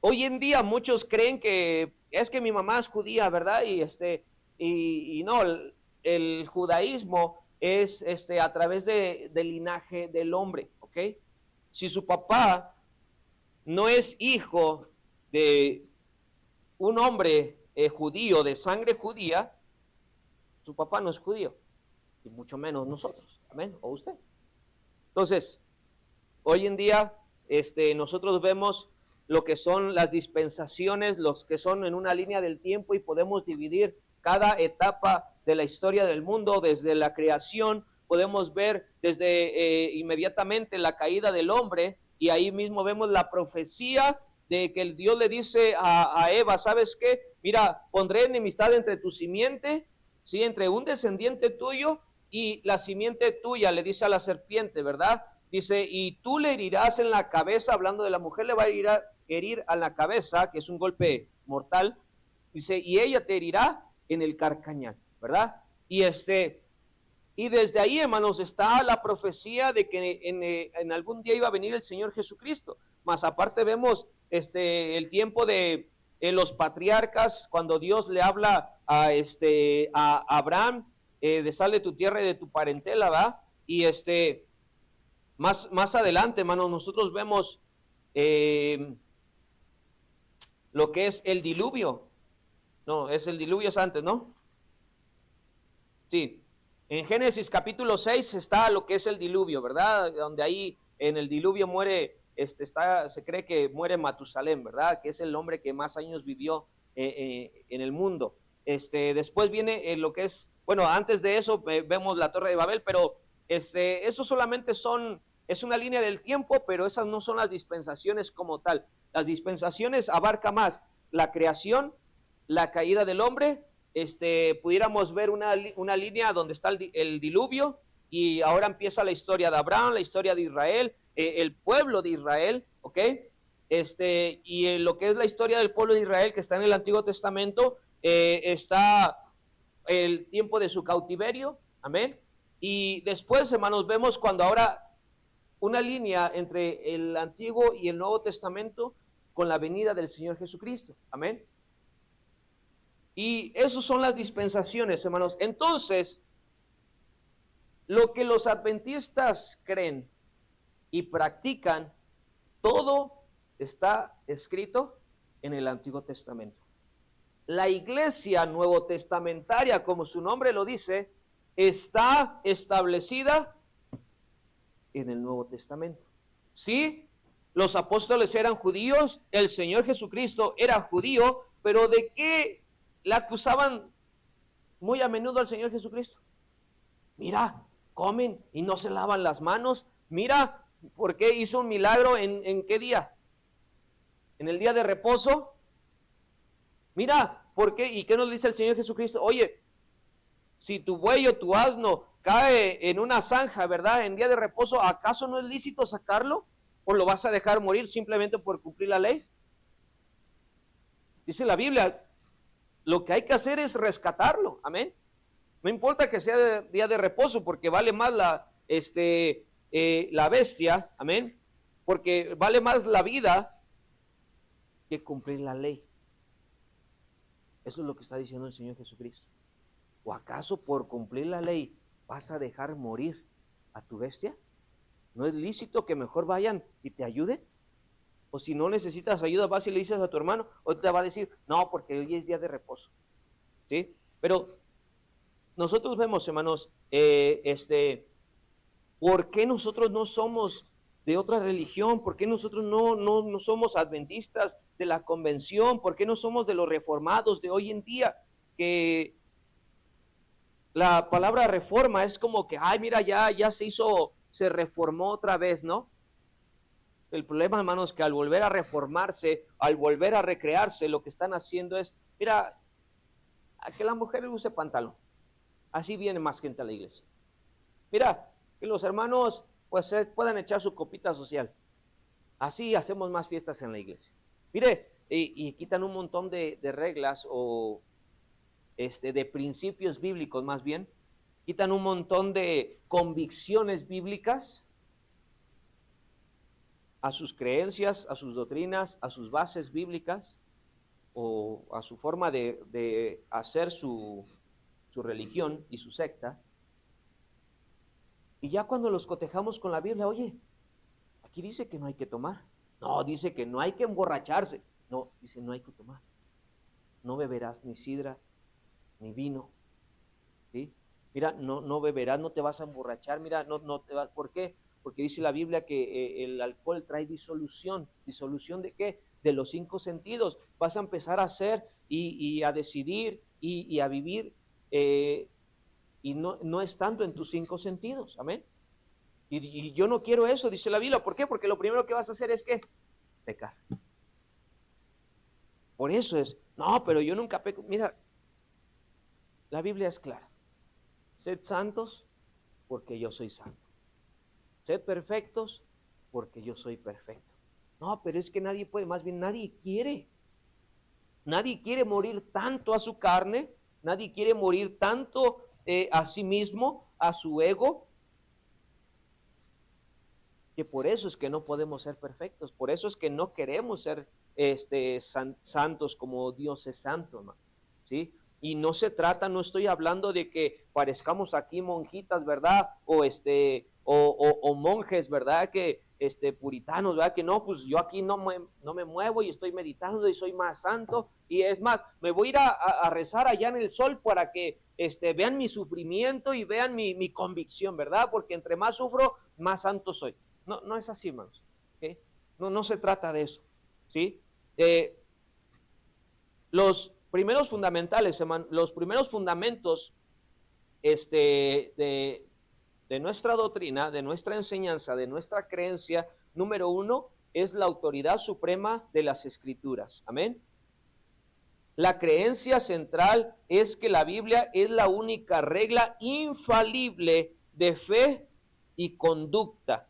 Hoy en día muchos creen que es que mi mamá es judía, ¿verdad? Y no, el judaísmo es a través del linaje del hombre, ¿ok? Si su papá no es hijo de un hombre judío, de sangre judía, su papá no es judío, y mucho menos nosotros, amén, o usted. Entonces, hoy en día nosotros vemos lo que son las dispensaciones, los que son en una línea del tiempo y podemos dividir cada etapa de la historia del mundo, desde la creación, podemos ver desde inmediatamente la caída del hombre y ahí mismo vemos la profecía de que el Dios le dice a Eva, ¿sabes qué? Mira, pondré enemistad entre tu simiente, ¿sí? Entre un descendiente tuyo y la simiente tuya, le dice a la serpiente, ¿verdad? Dice, y tú le herirás en la cabeza, hablando de la mujer, le va a herir a la cabeza, que es un golpe mortal. Dice, y ella te herirá en el carcañal, ¿verdad? Y desde ahí, hermanos, está la profecía de que en algún día iba a venir el Señor Jesucristo. Más aparte vemos el tiempo de los patriarcas, cuando Dios le habla a Abraham, de sal de tu tierra y de tu parentela, ¿va? Y más adelante, hermanos, nosotros vemos lo que es el diluvio. No, es el diluvio es antes, ¿no? Sí. En Génesis capítulo 6 está lo que es el diluvio, ¿verdad? Donde ahí en el diluvio muere, se cree que muere Matusalén, ¿verdad? Que es el hombre que más años vivió en el mundo. Después viene lo que es, bueno, antes de eso vemos la Torre de Babel, pero eso solamente es una línea del tiempo, pero esas no son las dispensaciones como tal. Las dispensaciones abarca más la creación, la caída del hombre, pudiéramos ver una línea donde está el diluvio y ahora empieza la historia de Abraham, la historia de Israel, el pueblo de Israel, ¿ok? Y lo que es la historia del pueblo de Israel que está en el Antiguo Testamento, está el tiempo de su cautiverio, amén. Y después, hermanos, vemos cuando ahora una línea entre el Antiguo y el Nuevo Testamento con la venida del Señor Jesucristo, amén. Y esas son las dispensaciones, hermanos. Entonces, lo que los adventistas creen y practican, todo está escrito en el Antiguo Testamento. La iglesia nuevo testamentaria, como su nombre lo dice, está establecida en el Nuevo Testamento. Sí, los apóstoles eran judíos, el Señor Jesucristo era judío, pero ¿de qué le acusaban muy a menudo al Señor Jesucristo? Mira, comen y no se lavan las manos. Mira, ¿por qué hizo un milagro en qué día? ¿En el día de reposo? Mira, ¿por qué? ¿Y qué nos dice el Señor Jesucristo? Oye, si tu buey o tu asno cae en una zanja, ¿verdad? En día de reposo, ¿acaso no es lícito sacarlo? ¿O lo vas a dejar morir simplemente por cumplir la ley? Dice la Biblia, lo que hay que hacer es rescatarlo, amén. No importa que sea día de reposo, porque vale más la bestia, amén, porque vale más la vida que cumplir la ley. Eso es lo que está diciendo el Señor Jesucristo. ¿O acaso por cumplir la ley vas a dejar morir a tu bestia? ¿No es lícito que mejor vayan y te ayuden? O si no necesitas ayuda, vas y le dices a tu hermano, o te va a decir, no, porque hoy es día de reposo. ¿Sí? Pero nosotros vemos, hermanos, ¿por qué nosotros no somos de otra religión? ¿Por qué nosotros no somos adventistas de la convención? ¿Por qué no somos de los reformados de hoy en día? Que la palabra reforma es como que, ay, mira, ya se reformó otra vez, ¿no? El problema, hermanos, que al volver a reformarse, al volver a recrearse, lo que están haciendo es, mira, a que la mujer use pantalón. Así viene más gente a la iglesia. Mira, que los hermanos pues puedan echar su copita social. Así hacemos más fiestas en la iglesia. Mire, y quitan un montón de reglas o de principios bíblicos más bien. Quitan un montón de convicciones bíblicas a sus creencias, a sus doctrinas, a sus bases bíblicas o a su forma de hacer su religión y su secta. Y ya cuando los cotejamos con la Biblia, oye, aquí dice que no hay que tomar. No, dice que no hay que emborracharse. No, dice no hay que tomar. No beberás ni sidra ni vino. ¿Sí? Mira, no beberás, no te vas a emborrachar. Mira, no te vas. ¿Por qué? Porque dice la Biblia que el alcohol trae disolución. ¿Disolución de qué? De los 5 sentidos. Vas a empezar a hacer y a decidir y a vivir y no estando en tus 5 sentidos. Amén. Y yo no quiero eso, dice la Biblia. ¿Por qué? Porque lo primero que vas a hacer es ¿qué? Pecar. Por eso es, no, pero yo nunca peco. Mira, la Biblia es clara. Sed santos porque yo soy santo. Sed perfectos porque yo soy perfecto. No, pero es que nadie puede, más bien nadie quiere. Nadie quiere morir tanto a su carne, nadie quiere morir tanto a sí mismo, a su ego, que por eso es que no podemos ser perfectos, por eso es que no queremos ser santos como Dios es santo, hermano, ¿sí? Y no se trata, no estoy hablando de que parezcamos aquí monjitas, ¿verdad? O monjes, ¿verdad? Que puritanos, ¿verdad? Que no, pues yo aquí no me muevo y estoy meditando y soy más santo. Y es más, me voy a ir a rezar allá en el sol para que vean mi sufrimiento y vean mi convicción, ¿verdad? Porque entre más sufro, más santo soy. No es así, hermanos. ¿Okay? No se trata de eso, ¿sí? Los primeros fundamentales, los primeros fundamentos de nuestra doctrina, de nuestra enseñanza, de nuestra creencia, número 1, es la autoridad suprema de las Escrituras. Amén. La creencia central es que la Biblia es la única regla infalible de fe y conducta,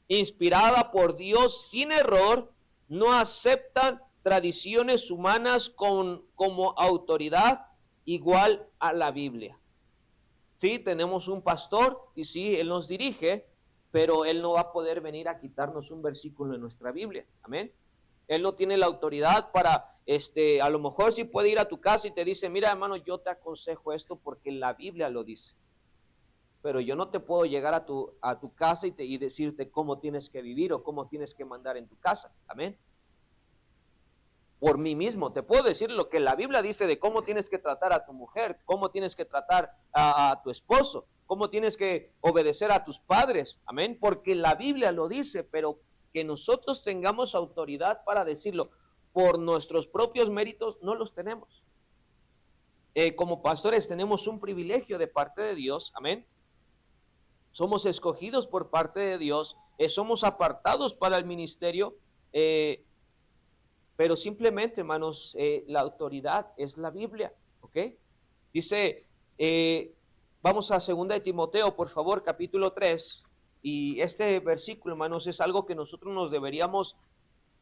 inspirada por Dios sin error. No aceptan tradiciones humanas como autoridad igual a la Biblia. Sí, tenemos un pastor y sí, él nos dirige, pero él no va a poder venir a quitarnos un versículo de nuestra Biblia. Amén. Él no tiene la autoridad para, a lo mejor sí puede ir a tu casa y te dice, mira hermano, yo te aconsejo esto porque la Biblia lo dice. pero yo no te puedo llegar a tu casa y decirte cómo tienes que vivir o cómo tienes que mandar en tu casa. Amén. Por mí mismo, te puedo decir lo que la Biblia dice de cómo tienes que tratar a tu mujer, cómo tienes que tratar a tu esposo, cómo tienes que obedecer a tus padres, amén, porque la Biblia lo dice, pero que nosotros tengamos autoridad para decirlo, por nuestros propios méritos no los tenemos. Como pastores tenemos un privilegio de parte de Dios, amén, somos escogidos por parte de Dios, somos apartados para el ministerio, pero simplemente, hermanos, la autoridad es la Biblia, ¿ok? Dice, vamos a 2 de Timoteo, por favor, capítulo 3, y este versículo, hermanos, es algo que nosotros nos deberíamos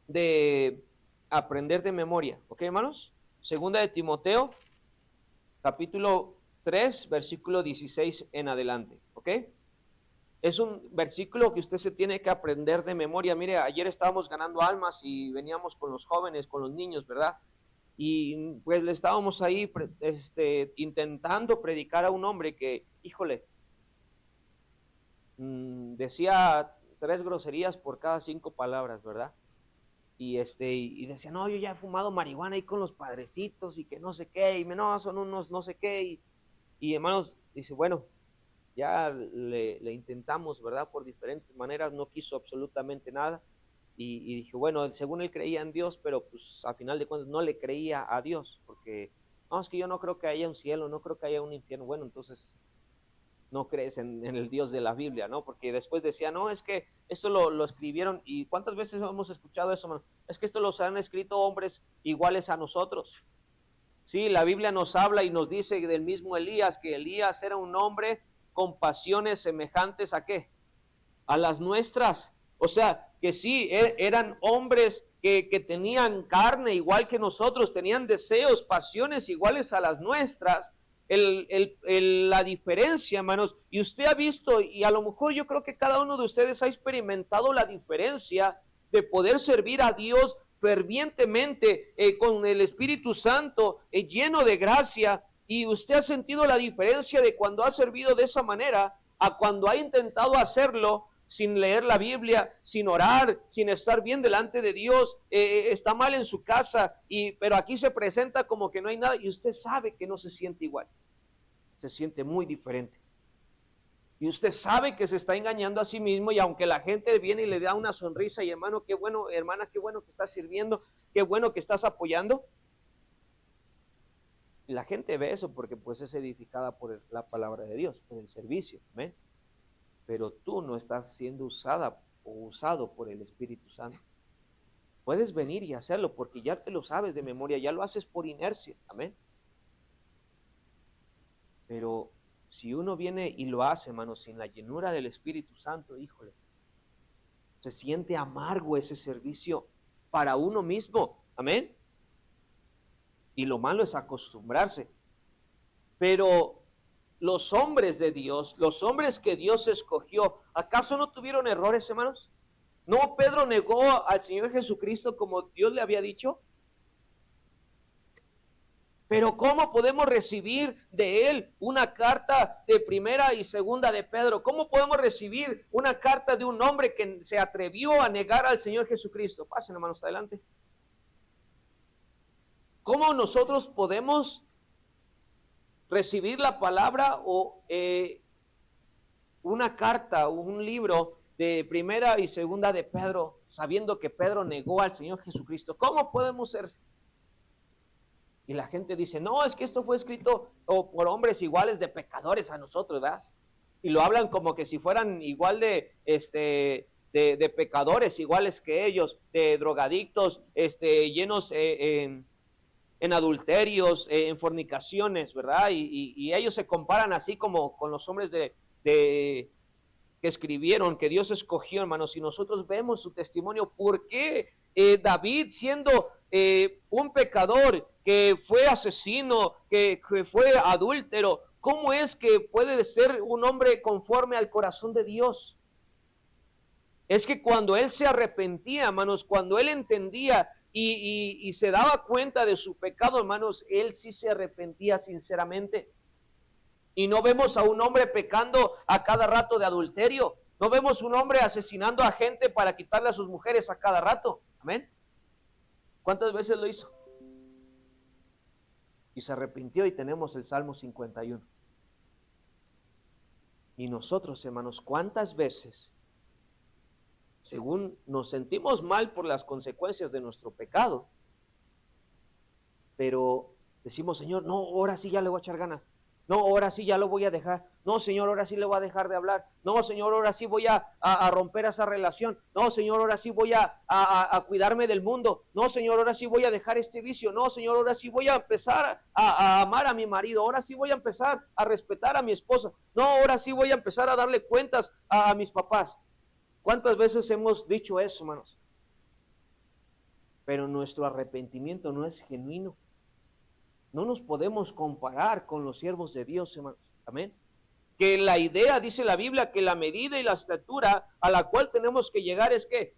de aprender de memoria, ¿ok, hermanos? 2 de Timoteo, capítulo 3, versículo 16 en adelante, ¿ok? Es un versículo que usted se tiene que aprender de memoria. Mire, ayer estábamos ganando almas y veníamos con los jóvenes, con los niños, ¿verdad? Y pues le estábamos ahí intentando predicar a un hombre que, híjole, decía 3 groserías por cada 5 palabras, ¿verdad? Y decía, no, yo ya he fumado marihuana ahí con los padrecitos y que no sé qué, y no, son unos no sé qué, y hermanos, dice, bueno, ya le intentamos, ¿verdad? Por diferentes maneras, no quiso absolutamente nada. Y dije, bueno, según él creía en Dios, pero pues a final de cuentas no le creía a Dios, porque no, es que yo no creo que haya un cielo, no creo que haya un infierno. Bueno, entonces no crees en el Dios de la Biblia, ¿no? Porque después decía, no, es que esto lo escribieron, y ¿cuántas veces hemos escuchado eso, man? Es que esto los han escrito hombres iguales a nosotros. Sí, la Biblia nos habla y nos dice del mismo Elías, que Elías era un hombre con pasiones semejantes a qué, a las nuestras. O sea, que sí, eran hombres que tenían carne igual que nosotros, tenían deseos, pasiones iguales a las nuestras. La diferencia, hermanos, y usted ha visto, y a lo mejor yo creo que cada uno de ustedes ha experimentado la diferencia de poder servir a Dios fervientemente, con el Espíritu Santo, lleno de gracia, y usted ha sentido la diferencia de cuando ha servido de esa manera a cuando ha intentado hacerlo sin leer la Biblia, sin orar, sin estar bien delante de Dios, está mal en su casa, pero aquí se presenta como que no hay nada, y usted sabe que no se siente igual, se siente muy diferente. Y usted sabe que se está engañando a sí mismo, y aunque la gente viene y le da una sonrisa, y hermano, qué bueno, hermana, qué bueno que estás sirviendo, qué bueno que estás apoyando, y la gente ve eso porque pues es edificada por la palabra de Dios, por el servicio, ¿ven? Pero tú no estás siendo usada o usado por el Espíritu Santo. Puedes venir y hacerlo porque ya te lo sabes de memoria, ya lo haces por inercia, amén. Pero si uno viene y lo hace, hermano, sin la llenura del Espíritu Santo, híjole, se siente amargo ese servicio para uno mismo, amén. Y lo malo es acostumbrarse. Pero los hombres de Dios, los hombres que Dios escogió, ¿acaso no tuvieron errores, hermanos? ¿No Pedro negó al Señor Jesucristo como Dios le había dicho? Pero ¿cómo podemos recibir de él una carta de primera y segunda de Pedro? ¿Cómo podemos recibir una carta de un hombre que se atrevió a negar al Señor Jesucristo? Pasen, hermanos, adelante. ¿Cómo nosotros podemos recibir la palabra o una carta o un libro de primera y segunda de Pedro, sabiendo que Pedro negó al Señor Jesucristo? ¿Cómo podemos ser? Y la gente dice, no, es que esto fue escrito por hombres iguales de pecadores a nosotros, ¿verdad? Y lo hablan como que si fueran igual de pecadores, iguales que ellos, de drogadictos, llenos en adulterios, en fornicaciones, ¿verdad? Y ellos se comparan así como con los hombres que escribieron, que Dios escogió, hermanos, y nosotros vemos su testimonio. ¿Por qué David, siendo un pecador, que fue asesino, que fue adúltero, cómo es que puede ser un hombre conforme al corazón de Dios? Es que cuando él se arrepentía, hermanos, cuando él entendía y se daba cuenta de su pecado, hermanos, él sí se arrepentía sinceramente. Y no vemos a un hombre pecando a cada rato de adulterio. No vemos un hombre asesinando a gente para quitarle a sus mujeres a cada rato. Amén. ¿Cuántas veces lo hizo? Y se arrepintió, y tenemos el Salmo 51. Y nosotros, hermanos, ¿cuántas veces, según nos sentimos mal por las consecuencias de nuestro pecado, pero decimos, Señor, no, ahora sí ya le voy a echar ganas. No, ahora sí ya lo voy a dejar. No, Señor, ahora sí le voy a dejar de hablar. No, Señor, ahora sí voy a romper esa relación. No, Señor, ahora sí voy a cuidarme del mundo. No, Señor, ahora sí voy a dejar este vicio. No, Señor, ahora sí voy a empezar a amar a mi marido. Ahora sí voy a empezar a respetar a mi esposa. No, ahora sí voy a empezar a darle cuentas a mis papás. ¿Cuántas veces hemos dicho eso, hermanos? Pero nuestro arrepentimiento no es genuino. No nos podemos comparar con los siervos de Dios, hermanos. Amén. Que la idea, dice la Biblia, que la medida y la estatura a la cual tenemos que llegar es que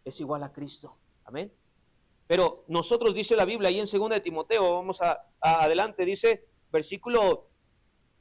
es igual a Cristo. Amén. Pero nosotros, dice la Biblia, ahí en 2 de Timoteo, vamos adelante, dice,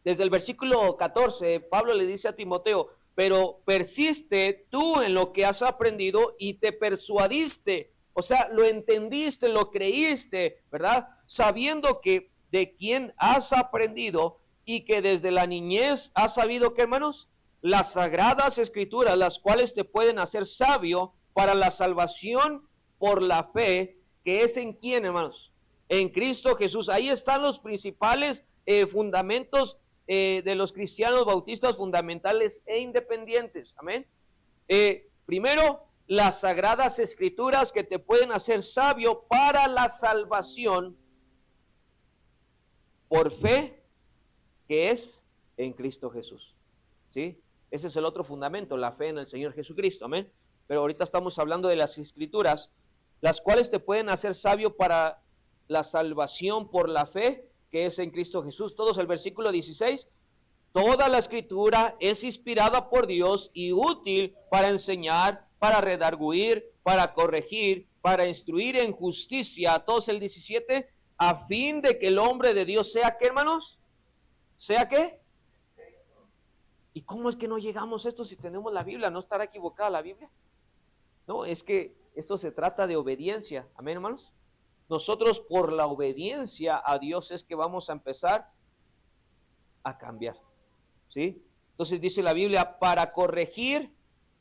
desde el versículo 14, Pablo le dice a Timoteo, pero persiste tú en lo que has aprendido y te persuadiste. O sea, lo entendiste, lo creíste, ¿verdad? Sabiendo que de quién has aprendido y que desde la niñez has sabido, ¿qué, hermanos? Las sagradas escrituras, las cuales te pueden hacer sabio para la salvación por la fe, que es en quién, hermanos, en Cristo Jesús. Ahí están los principales fundamentos de los cristianos bautistas, fundamentales e independientes. Amén. Primero, las sagradas escrituras que te pueden hacer sabio para la salvación por fe, que es en Cristo Jesús. ¿Sí? Ese es el otro fundamento, la fe en el Señor Jesucristo. Amén. Pero ahorita estamos hablando de las escrituras, las cuales te pueden hacer sabio para la salvación por la fe, que es en Cristo Jesús. Todos el versículo 16. Toda la escritura es inspirada por Dios y útil para enseñar, para redarguir, para corregir, para instruir en justicia. Todos el 17, a fin de que el hombre de Dios sea, ¿qué, hermanos? ¿Sea qué? ¿Y cómo es que no llegamos a esto si tenemos la Biblia? ¿No estará equivocada la Biblia? No, es que esto se trata de obediencia. Amén, hermanos. Nosotros por la obediencia a Dios es que vamos a empezar a cambiar. ¿Sí? Entonces dice la Biblia, para corregir,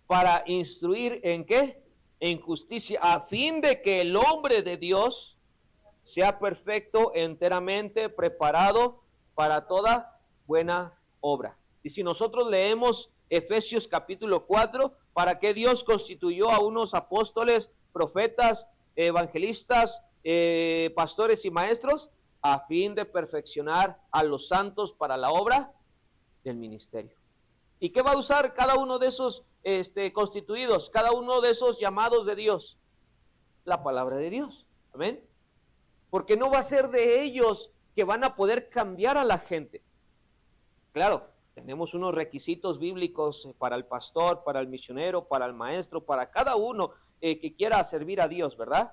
para instruir, ¿en qué? En justicia, a fin de que el hombre de Dios sea perfecto, enteramente preparado para toda buena obra. Y si nosotros leemos Efesios capítulo 4, ¿para qué Dios constituyó a unos apóstoles, profetas, evangelistas, pastores y maestros? A fin de perfeccionar a los santos para la obra del ministerio. ¿Y qué va a usar cada uno de esos constituidos, cada uno de esos llamados de Dios? La palabra de Dios. Amén. Porque no va a ser de ellos que van a poder cambiar a la gente. Claro, tenemos unos requisitos bíblicos para el pastor, para el misionero, para el maestro, para cada uno que quiera servir a Dios, ¿verdad?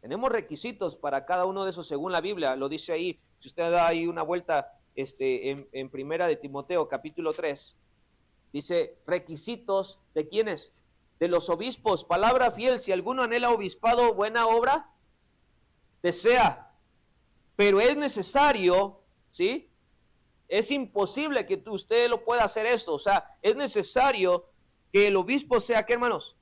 Tenemos requisitos para cada uno de esos según la Biblia, lo dice ahí. Si usted da ahí una vuelta en primera de Timoteo capítulo 3, dice requisitos de quiénes, de los obispos, palabra fiel, si alguno anhela obispado, buena obra desea, pero es necesario, ¿sí? Es imposible que usted lo pueda hacer esto, o sea, es necesario que el obispo sea, ¿qué, hermanos?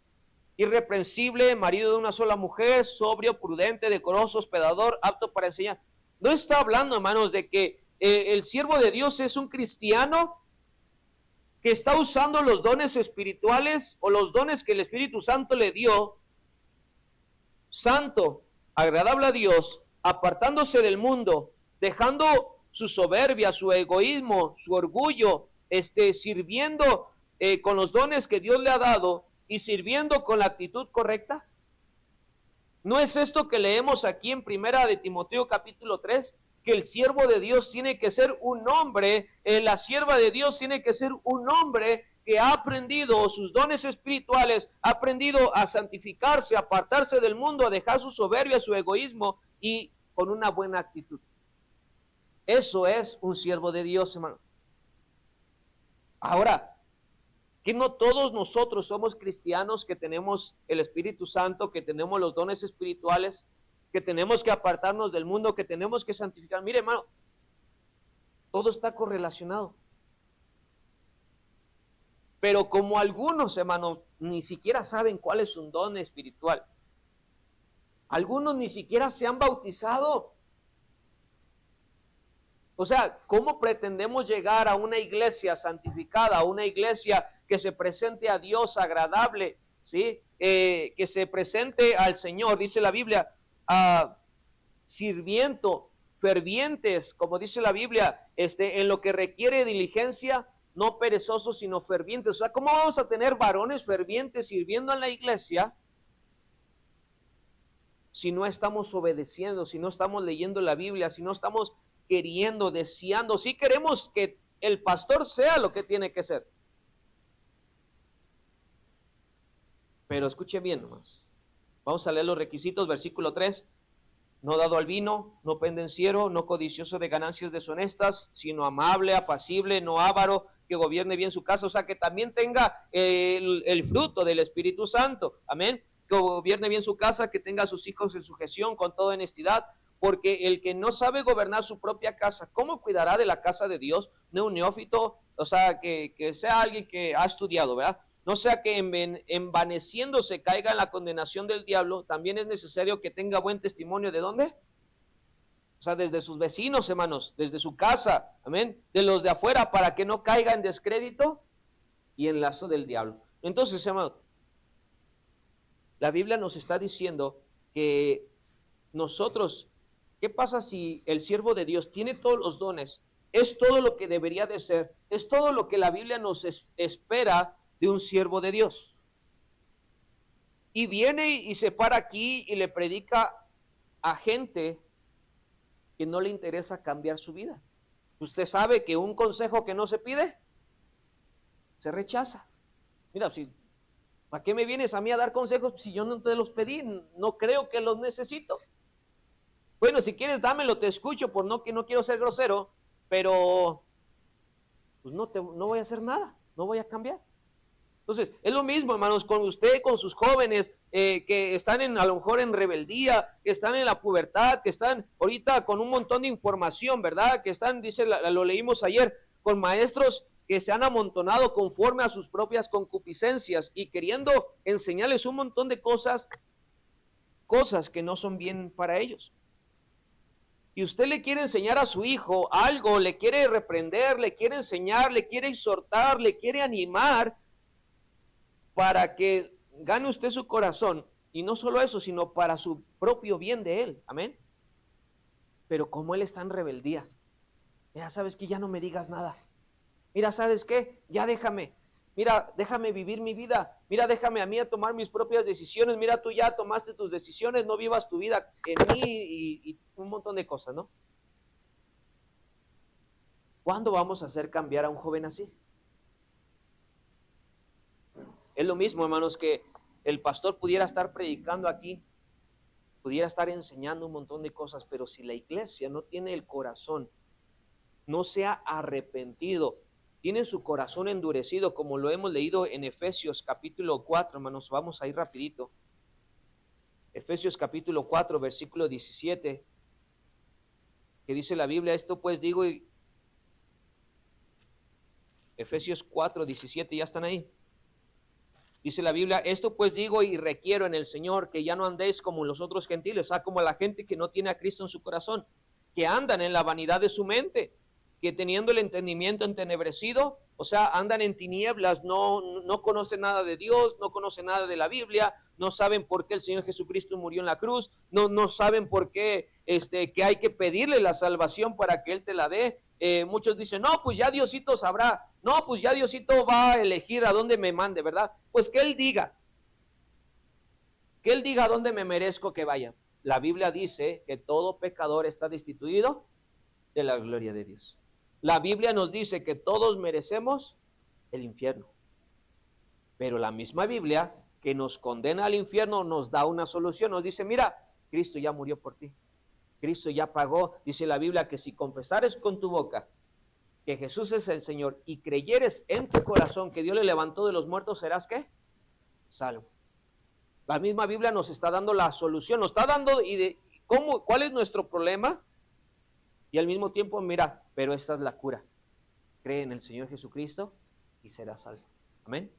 Irreprensible, marido de una sola mujer, sobrio, prudente, decoroso, hospedador, apto para enseñar. No está hablando, hermanos, de que el siervo de Dios es un cristiano que está usando los dones espirituales o los dones que el Espíritu Santo le dio, santo, agradable a Dios, apartándose del mundo, dejando su soberbia, su egoísmo, su orgullo, sirviendo con los dones que Dios le ha dado y sirviendo con la actitud correcta. ¿No es esto que leemos aquí en primera de Timoteo capítulo 3? Que el siervo de Dios tiene que ser un hombre, la sierva de Dios tiene que ser un hombre que ha aprendido sus dones espirituales, ha aprendido a santificarse, a apartarse del mundo, a dejar su soberbia, su egoísmo y con una buena actitud. Eso es un siervo de Dios, hermano. Ahora, que no todos nosotros somos cristianos, que tenemos el Espíritu Santo, que tenemos los dones espirituales, que tenemos que apartarnos del mundo, que tenemos que santificar. Mire, hermano, todo está correlacionado. Pero como algunos, hermanos, ni siquiera saben cuál es un don espiritual, algunos ni siquiera se han bautizado. O sea, ¿cómo pretendemos llegar a una iglesia santificada, a una iglesia que se presente a Dios agradable, ¿sí? Que se presente al Señor, dice la Biblia, sirviendo, fervientes, como dice la Biblia, en lo que requiere diligencia, no perezosos, sino fervientes. O sea, ¿cómo vamos a tener varones fervientes sirviendo en la iglesia si no estamos obedeciendo, si no estamos leyendo la Biblia, si no estamos queriendo, deseando, si queremos que el pastor sea lo que tiene que ser? Pero escuche bien, hermanos. Vamos a leer los requisitos, versículo 3. No dado al vino, no pendenciero, no codicioso de ganancias deshonestas, sino amable, apacible, no avaro, que gobierne bien su casa, o sea, que también tenga el fruto del Espíritu Santo, amén, que gobierne bien su casa, que tenga a sus hijos en sujeción con toda honestidad, porque el que no sabe gobernar su propia casa, ¿cómo cuidará de la casa de Dios? No un neófito, o sea, que sea alguien que ha estudiado, ¿verdad? No sea que envaneciéndose caiga en la condenación del diablo. También es necesario que tenga buen testimonio. ¿De dónde? O sea, desde sus vecinos, hermanos, desde su casa, amén, de los de afuera, para que no caiga en descrédito y en lazo del diablo. Entonces, hermanos, la Biblia nos está diciendo que nosotros, ¿qué pasa si el siervo de Dios tiene todos los dones? Es todo lo que debería de ser, es todo lo que la Biblia nos espera de un siervo de Dios. Y viene y se para aquí y le predica a gente que no le interesa cambiar su vida. Usted sabe que un consejo que no se pide, se rechaza. Mira, ¿para qué me vienes a mí a dar consejos si yo no te los pedí? No creo que los necesito. Bueno, si quieres dámelo, te escucho, por no que no quiero ser grosero, pero pues no voy a hacer nada, no voy a cambiar. Entonces, es lo mismo, hermanos, con usted, con sus jóvenes que están a lo mejor en rebeldía, que están en la pubertad, que están ahorita con un montón de información, ¿verdad? Que están, dice, lo leímos ayer, con maestros que se han amontonado conforme a sus propias concupiscencias y queriendo enseñarles un montón de cosas que no son bien para ellos. Y usted le quiere enseñar a su hijo algo, le quiere reprender, le quiere enseñar, le quiere exhortar, le quiere animar, para que gane usted su corazón, y no solo eso, sino para su propio bien de él, amén. Pero como él está en rebeldía, mira, ¿sabes qué? Ya no me digas nada. Mira, ¿sabes qué? Ya déjame. Mira, déjame vivir mi vida. Mira, déjame a mí a tomar mis propias decisiones. Mira, tú ya tomaste tus decisiones, no vivas tu vida en mí y un montón de cosas, ¿no? ¿Cuándo vamos a hacer cambiar a un joven así? Es lo mismo, hermanos, que el pastor pudiera estar predicando aquí, pudiera estar enseñando un montón de cosas, pero si la iglesia no tiene el corazón, no se ha arrepentido, tiene su corazón endurecido, como lo hemos leído en Efesios capítulo 4, hermanos, vamos a ir rapidito. Efesios capítulo 4, versículo 17, que dice la Biblia, esto pues digo, y Efesios 4, 17, ¿ya están ahí? Dice la Biblia, esto pues digo y requiero en el Señor, que ya no andéis como los otros gentiles, o sea, como la gente que no tiene a Cristo en su corazón, que andan en la vanidad de su mente, que teniendo el entendimiento entenebrecido, o sea, andan en tinieblas, no conocen nada de Dios, no conocen nada de la Biblia, no saben por qué el Señor Jesucristo murió en la cruz, no saben por qué que hay que pedirle la salvación para que Él te la dé. Muchos dicen, no, pues ya Diosito sabrá, no, pues ya Diosito va a elegir a dónde me mande, ¿verdad? Pues que Él diga a dónde me merezco que vaya. La Biblia dice que todo pecador está destituido de la gloria de Dios. La Biblia nos dice que todos merecemos el infierno, pero la misma Biblia que nos condena al infierno nos da una solución, nos dice, mira, Cristo ya murió por ti. Cristo ya pagó. Dice la Biblia que si confesares con tu boca que Jesús es el Señor y creyeres en tu corazón que Dios le levantó de los muertos, serás ¿qué? Salvo. La misma Biblia nos está dando la solución, nos está dando cuál es nuestro problema, y al mismo tiempo, mira, pero esta es la cura. Cree en el Señor Jesucristo y serás salvo. Amén.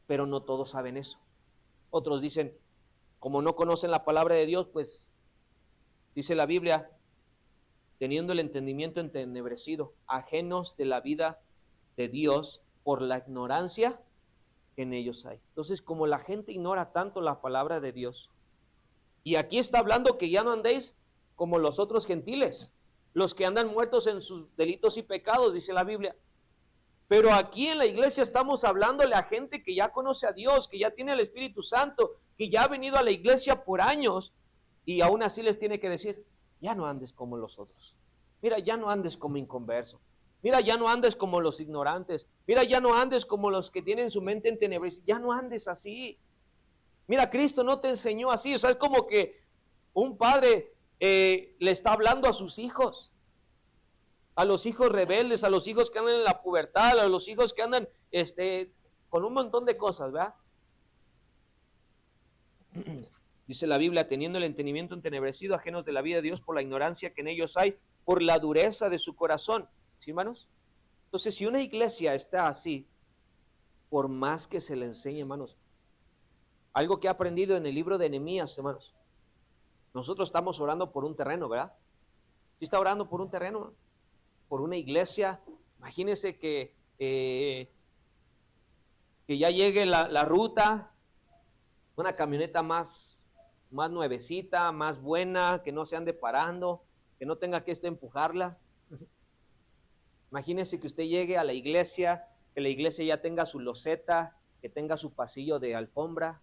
Pero no todos saben eso. Otros dicen, como no conocen la palabra de Dios, pues dice la Biblia, teniendo el entendimiento entenebrecido, ajenos de la vida de Dios por la ignorancia que en ellos hay. Entonces, como la gente ignora tanto la palabra de Dios, y aquí está hablando que ya no andéis como los otros gentiles, los que andan muertos en sus delitos y pecados, dice la Biblia. Pero aquí en la iglesia estamos hablándole a gente que ya conoce a Dios, que ya tiene el Espíritu Santo, que ya ha venido a la iglesia por años, y aún así les tiene que decir, ya no andes como los otros. Mira, ya no andes como inconverso. Mira, ya no andes como los ignorantes. Mira, ya no andes como los que tienen su mente en tenebres. Ya no andes así. Mira, Cristo no te enseñó así. O sea, es como que un padre le está hablando a sus hijos. A los hijos rebeldes, a los hijos que andan en la pubertad, a los hijos que andan con un montón de cosas, ¿verdad? Dice la Biblia, teniendo el entendimiento entenebrecido, ajenos de la vida de Dios por la ignorancia que en ellos hay, por la dureza de su corazón. ¿Sí, hermanos? Entonces, si una iglesia está así, por más que se le enseñe, hermanos, algo que he aprendido en el libro de Nehemías, hermanos, nosotros estamos orando por un terreno, ¿verdad? ¿Sí está orando por un terreno? Por una iglesia. Imagínense que ya llegue la ruta, una camioneta más nuevecita, más buena, que no se ande parando, que no tenga que empujarla. Imagínese que usted llegue a la iglesia, que la iglesia ya tenga su loseta, que tenga su pasillo de alfombra,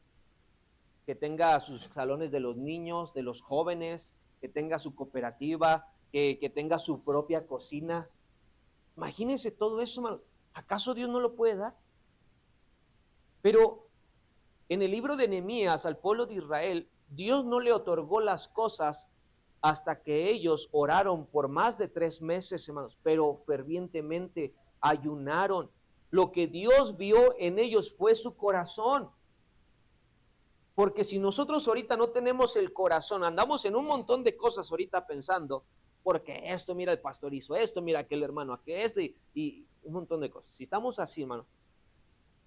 que tenga sus salones de los niños, de los jóvenes, que tenga su cooperativa, que tenga su propia cocina. Imagínese todo eso, hermano. ¿Acaso Dios no lo puede dar? Pero en el libro de Nehemías al pueblo de Israel, Dios no le otorgó las cosas hasta que ellos oraron por más de 3 meses, hermanos, pero fervientemente ayunaron. Lo que Dios vio en ellos fue su corazón. Porque si nosotros ahorita no tenemos el corazón, andamos en un montón de cosas ahorita pensando, porque esto, mira, el pastor hizo esto, mira aquel hermano, aquel esto, y un montón de cosas. Si estamos así, hermano,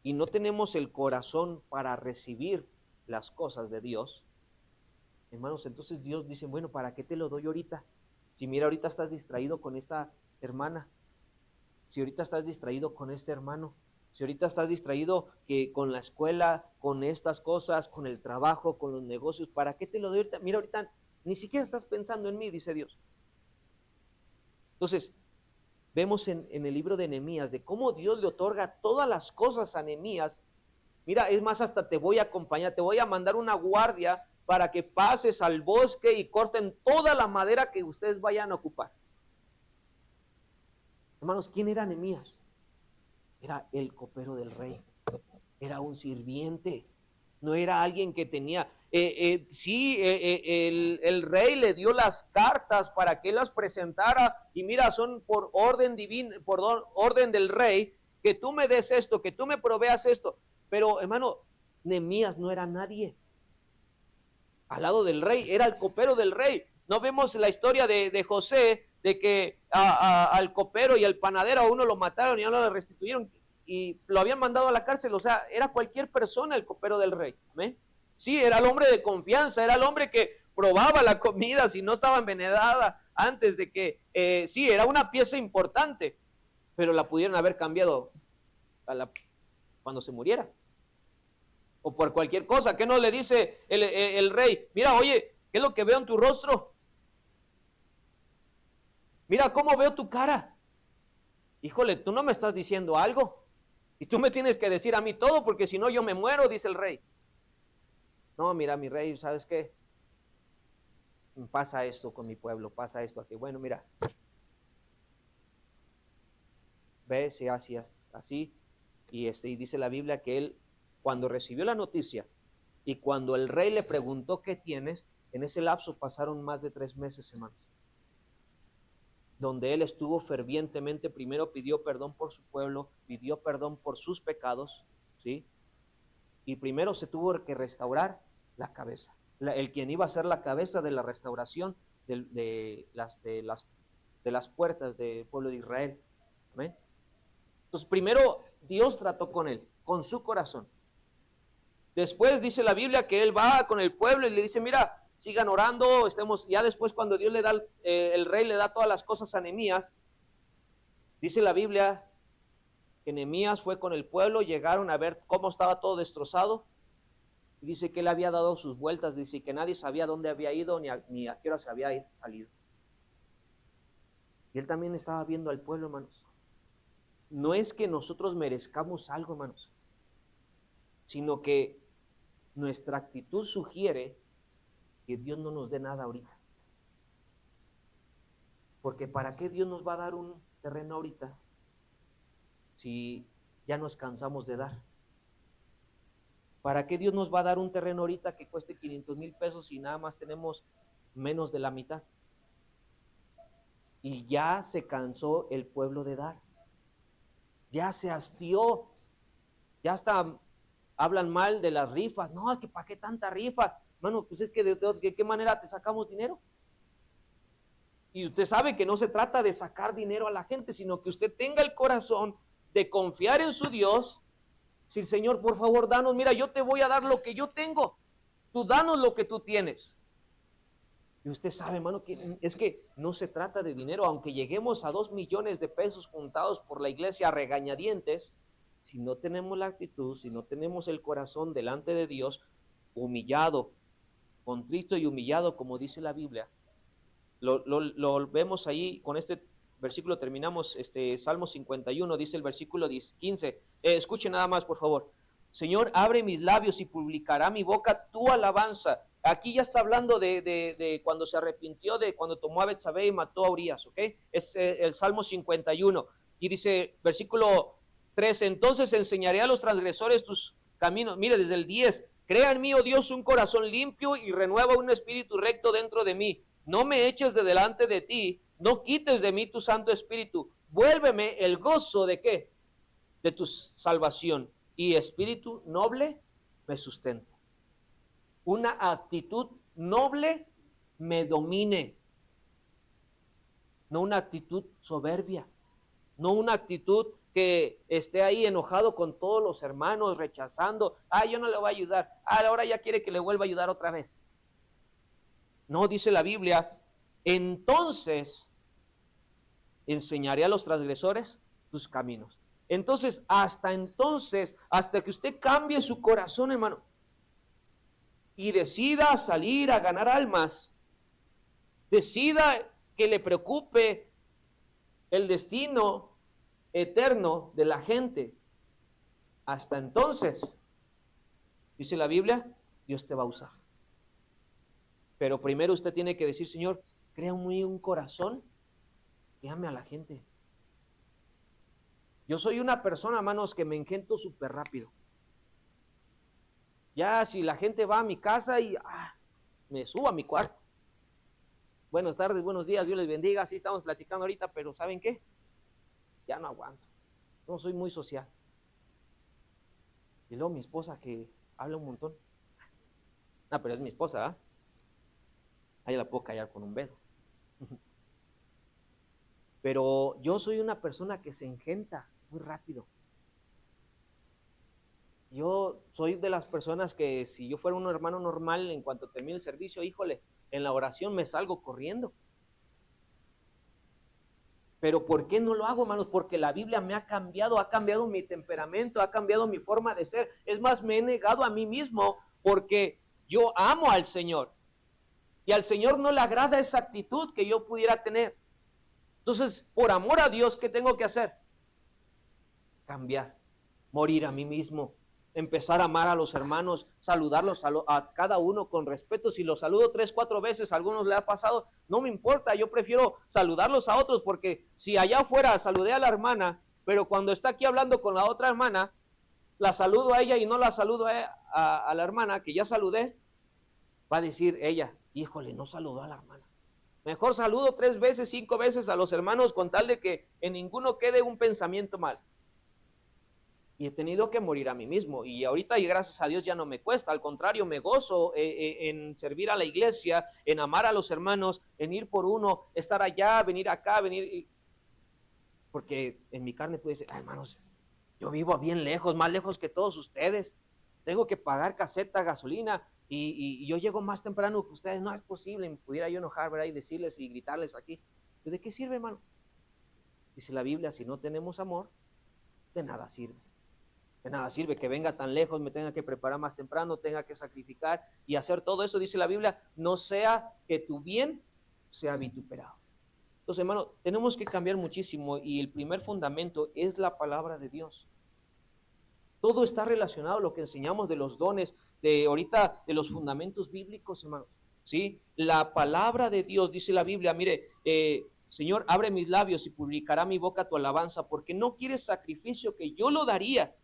y no tenemos el corazón para recibir las cosas de Dios, hermanos, entonces Dios dice, bueno, ¿para qué te lo doy ahorita? Si mira, ahorita estás distraído con esta hermana, si ahorita estás distraído con este hermano, si ahorita estás distraído con la escuela, con estas cosas, con el trabajo, con los negocios, ¿para qué te lo doy ahorita? Mira, ahorita ni siquiera estás pensando en mí, dice Dios. Entonces, vemos en el libro de Nehemías de cómo Dios le otorga todas las cosas a Nehemías. Mira, es más, hasta te voy a acompañar, te voy a mandar una guardia para que pases al bosque y corten toda la madera que ustedes vayan a ocupar. Hermanos, ¿quién era Nehemías? Era el copero del rey, era un sirviente, no era alguien que tenía, el rey le dio las cartas para que él las presentara, y mira, son por orden divino, por orden del rey, que tú me des esto, que tú me proveas esto, pero hermano, Nehemías no era nadie, al lado del rey, era el copero del rey. No vemos la historia de José, de que al copero y al panadero a uno lo mataron y a uno lo restituyeron y lo habían mandado a la cárcel. O sea, era cualquier persona el copero del rey. ¿Amén? Sí, era el hombre de confianza, era el hombre que probaba la comida si no estaba envenenada antes de que, sí, era una pieza importante, pero la pudieron haber cambiado cuando se muriera. O por cualquier cosa. ¿Qué no le dice el rey? Mira, oye, ¿qué es lo que veo en tu rostro? Mira cómo veo tu cara. Híjole, tú no me estás diciendo algo. Y tú me tienes que decir a mí todo, porque si no yo me muero, dice el rey. No, mira, mi rey, ¿sabes qué? Pasa esto con mi pueblo, pasa esto aquí. Bueno, mira. Ves, y así. Y dice la Biblia que él, cuando recibió la noticia y cuando el rey le preguntó qué tienes, En ese lapso pasaron más de 3 meses, hermanos, donde él estuvo fervientemente, primero pidió perdón por su pueblo, pidió perdón por sus pecados, ¿sí? Y primero se tuvo que restaurar la cabeza. El quien iba a ser la cabeza de la restauración de las puertas del pueblo de Israel. ¿Amén? Entonces, primero Dios trató con él, con su corazón. Después dice la Biblia que él va con el pueblo y le dice, mira, sigan orando, ya después cuando Dios le da, el rey le da todas las cosas a Nehemías, dice la Biblia que Nehemías fue con el pueblo, llegaron a ver cómo estaba todo destrozado, y dice que él había dado sus vueltas, dice que nadie sabía dónde había ido ni a qué hora se había salido. Y él también estaba viendo al pueblo, hermanos. No es que nosotros merezcamos algo, hermanos, sino que nuestra actitud sugiere que Dios no nos dé nada ahorita. Porque ¿para qué Dios nos va a dar un terreno ahorita si ya nos cansamos de dar? ¿Para qué Dios nos va a dar un terreno ahorita que cueste 500,000 pesos y nada más tenemos menos de la mitad? Y ya se cansó el pueblo de dar. Ya se hastió. Ya hasta hablan mal de las rifas. No, es que ¿para qué tanta rifa? Mano, pues es que ¿de qué manera te sacamos dinero? Y usted sabe que no se trata de sacar dinero a la gente, sino que usted tenga el corazón de confiar en su Dios. Si Señor, por favor, danos, mira, yo te voy a dar lo que yo tengo. Tú danos lo que tú tienes. Y usted sabe, hermano, que es que no se trata de dinero, aunque lleguemos a 2 millones de pesos juntados por la iglesia a regañadientes, si no tenemos la actitud, si no tenemos el corazón delante de Dios, humillado, contrito y humillado, como dice la Biblia, lo vemos ahí, con este versículo terminamos, Salmo 51, dice el versículo 15, escuchen nada más, por favor. Señor, abre mis labios y publicará mi boca tu alabanza. Aquí ya está hablando de cuando se arrepintió, de cuando tomó a Betsabé y mató a Urías, ¿ok? Es el Salmo 51. Y dice, versículo 3, entonces enseñaré a los transgresores tus caminos. Mire, desde el 10, crea en mí, oh Dios, un corazón limpio y renueva un espíritu recto dentro de mí. No me eches de delante de ti, no quites de mí tu Santo Espíritu. Vuélveme el gozo de ¿qué? De tu salvación. Y espíritu noble me sustente. Una actitud noble me domine. No una actitud soberbia. No una actitud que esté ahí enojado con todos los hermanos, rechazando. Yo no le voy a ayudar. Ahora ya quiere que le vuelva a ayudar otra vez. No, dice la Biblia, entonces enseñaré a los transgresores tus caminos. Entonces, hasta que usted cambie su corazón, hermano, y decida salir a ganar almas, decida que le preocupe el destino eterno de la gente, hasta entonces, dice la Biblia, Dios te va a usar. Pero primero usted tiene que decir, Señor, crea un corazón que ame a la gente. Yo soy una persona, hermanos, que me engento súper rápido. Ya si la gente va a mi casa y me subo a mi cuarto. Buenas tardes, buenos días, Dios les bendiga. Así estamos platicando ahorita, pero ¿saben qué? Ya no aguanto. No soy muy social. Y luego mi esposa que habla un montón. Pero es mi esposa, ¿ah? Ahí la puedo callar con un beso. Pero yo soy una persona que se engenta muy rápido. Yo soy de las personas que si yo fuera un hermano normal, en cuanto termine el servicio, híjole, en la oración me salgo corriendo. Pero ¿por qué no lo hago, hermanos? Porque la Biblia me ha cambiado mi temperamento, ha cambiado mi forma de ser. Es más, me he negado a mí mismo porque yo amo al Señor. Y al Señor no le agrada esa actitud que yo pudiera tener. Entonces, por amor a Dios, ¿qué tengo que hacer? Cambiar, morir a mí mismo, empezar a amar a los hermanos, saludarlos a cada uno con respeto. Si los saludo 3, 4 veces, a algunos le ha pasado, no me importa, yo prefiero saludarlos a otros, porque si allá afuera saludé a la hermana, pero cuando está aquí hablando con la otra hermana, la saludo a ella y no la saludo a la hermana que ya saludé, va a decir ella, híjole, no saludó a la hermana. Mejor saludo 3 veces, 5 veces a los hermanos con tal de que en ninguno quede un pensamiento mal. Y he tenido que morir a mí mismo. Y ahorita, y gracias a Dios, ya no me cuesta. Al contrario, me gozo en servir a la iglesia, en amar a los hermanos, en ir por uno, estar allá, venir acá, venir. Porque en mi carne puede decir, hermanos, yo vivo bien lejos, más lejos que todos ustedes. Tengo que pagar caseta, gasolina, y yo llego más temprano que ustedes. No es posible. Me pudiera yo enojar, ¿verdad? Y decirles y gritarles aquí. ¿De qué sirve, hermano? Dice la Biblia, si no tenemos amor, de nada sirve. De nada sirve que venga tan lejos, me tenga que preparar más temprano, tenga que sacrificar y hacer todo eso, dice la Biblia, no sea que tu bien sea vituperado. Entonces, hermano, tenemos que cambiar muchísimo y el primer fundamento es la palabra de Dios. Todo está relacionado a lo que enseñamos de los dones, de ahorita, de los fundamentos bíblicos, hermano. ¿Sí? La palabra de Dios, dice la Biblia, mire, Señor, abre mis labios y publicará mi boca tu alabanza, porque no quieres sacrificio que yo lo daría.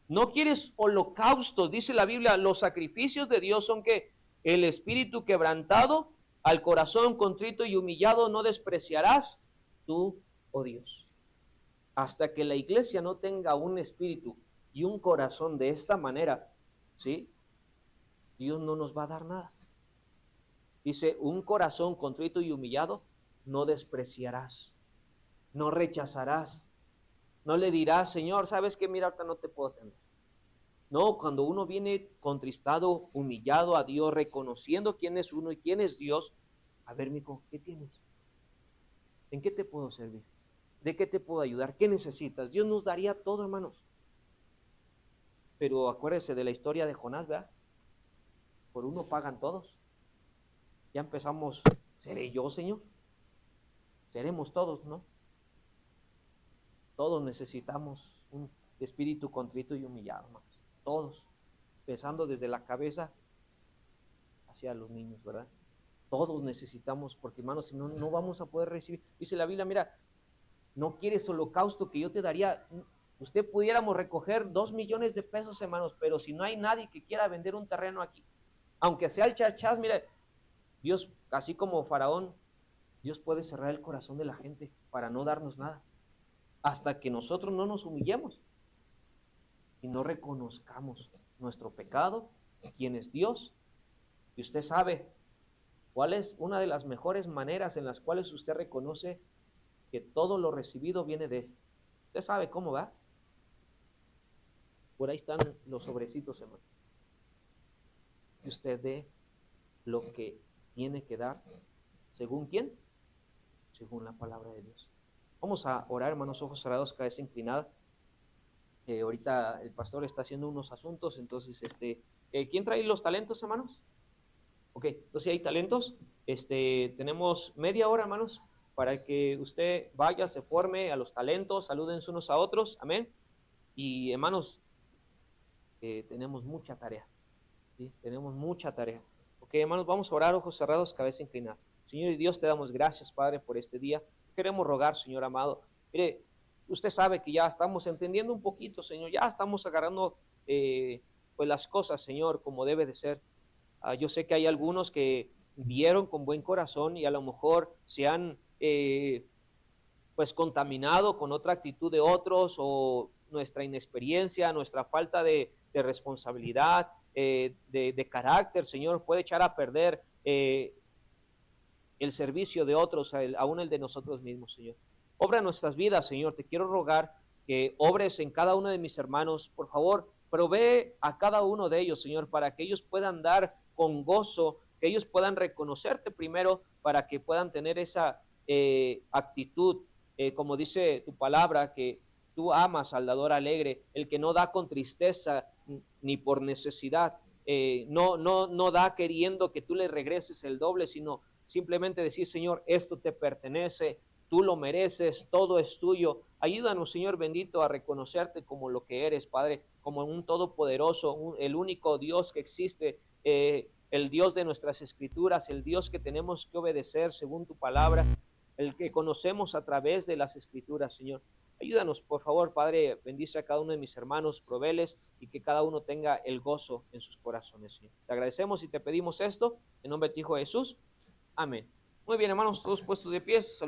No quieres holocaustos, dice la Biblia, los sacrificios de Dios son que el espíritu quebrantado, al corazón contrito y humillado no despreciarás tú, oh Dios. Hasta que la iglesia no tenga un espíritu y un corazón de esta manera, ¿sí? Dios no nos va a dar nada. Dice, un corazón contrito y humillado no despreciarás, no rechazarás, no le dirás, Señor, ¿sabes qué? Mira, ahorita no te puedo atender. No, cuando uno viene contristado, humillado a Dios, reconociendo quién es uno y quién es Dios, a ver, mijo, ¿qué tienes? ¿En qué te puedo servir? ¿De qué te puedo ayudar? ¿Qué necesitas? Dios nos daría todo, hermanos. Pero acuérdese de la historia de Jonás, ¿verdad? Por uno pagan todos. Ya empezamos, ¿seré yo, Señor? Seremos todos, ¿no? Todos necesitamos un espíritu contrito y humillado, hermanos. Todos, empezando desde la cabeza hacia los niños, ¿verdad? Todos necesitamos, porque hermanos, si no, no vamos a poder recibir. Dice la Biblia, mira, no quieres holocausto que yo te daría. Usted pudiéramos recoger 2 millones de pesos, hermanos, pero si no hay nadie que quiera vender un terreno aquí, aunque sea el chachás, mire, Dios, así como Faraón, Dios puede cerrar el corazón de la gente para no darnos nada, hasta que nosotros no nos humillemos y no reconozcamos nuestro pecado, quién es Dios. Y usted sabe cuál es una de las mejores maneras en las cuales usted reconoce que todo lo recibido viene de Él. Usted sabe cómo va. Por ahí están los sobrecitos, hermano. Que usted dé lo que tiene que dar. ¿Según quién? Según la palabra de Dios. Vamos a orar, hermanos, ojos cerrados, cabeza inclinada. Ahorita el pastor está haciendo unos asuntos, entonces, ¿quién trae los talentos, hermanos? Ok, entonces hay talentos. Tenemos media hora, hermanos, para que usted vaya, se forme a los talentos, saluden unos a otros, amén. Y hermanos, tenemos mucha tarea, ¿sí? Tenemos mucha tarea. Ok, hermanos, vamos a orar, ojos cerrados, cabeza inclinada. Señor y Dios, te damos gracias, Padre, por este día. Queremos rogar, Señor amado. Mire, usted sabe que ya estamos entendiendo un poquito, Señor, ya estamos agarrando pues las cosas, Señor, como debe de ser. Yo sé que hay algunos que dieron con buen corazón y a lo mejor se han pues contaminado con otra actitud de otros o nuestra inexperiencia, nuestra falta de responsabilidad, de carácter, Señor, puede echar a perder el servicio de otros, aún el de nosotros mismos, Señor. Obra en nuestras vidas, Señor. Te quiero rogar que obres en cada uno de mis hermanos. Por favor, provee a cada uno de ellos, Señor, para que ellos puedan dar con gozo, que ellos puedan reconocerte primero, para que puedan tener esa actitud, como dice tu palabra, que tú amas al dador alegre, el que no da con tristeza ni por necesidad, no da queriendo que tú le regreses el doble, sino simplemente decir, Señor, esto te pertenece, tú lo mereces, todo es tuyo. Ayúdanos, Señor bendito, a reconocerte como lo que eres, Padre, como un todopoderoso, el único Dios que existe, el Dios de nuestras escrituras, el Dios que tenemos que obedecer según tu palabra, el que conocemos a través de las escrituras, Señor. Ayúdanos, por favor, Padre, bendice a cada uno de mis hermanos, proveles y que cada uno tenga el gozo en sus corazones, Señor. Te agradecemos y te pedimos esto en nombre de tu Hijo Jesús. Amén. Muy bien, hermanos, todos puestos de pies.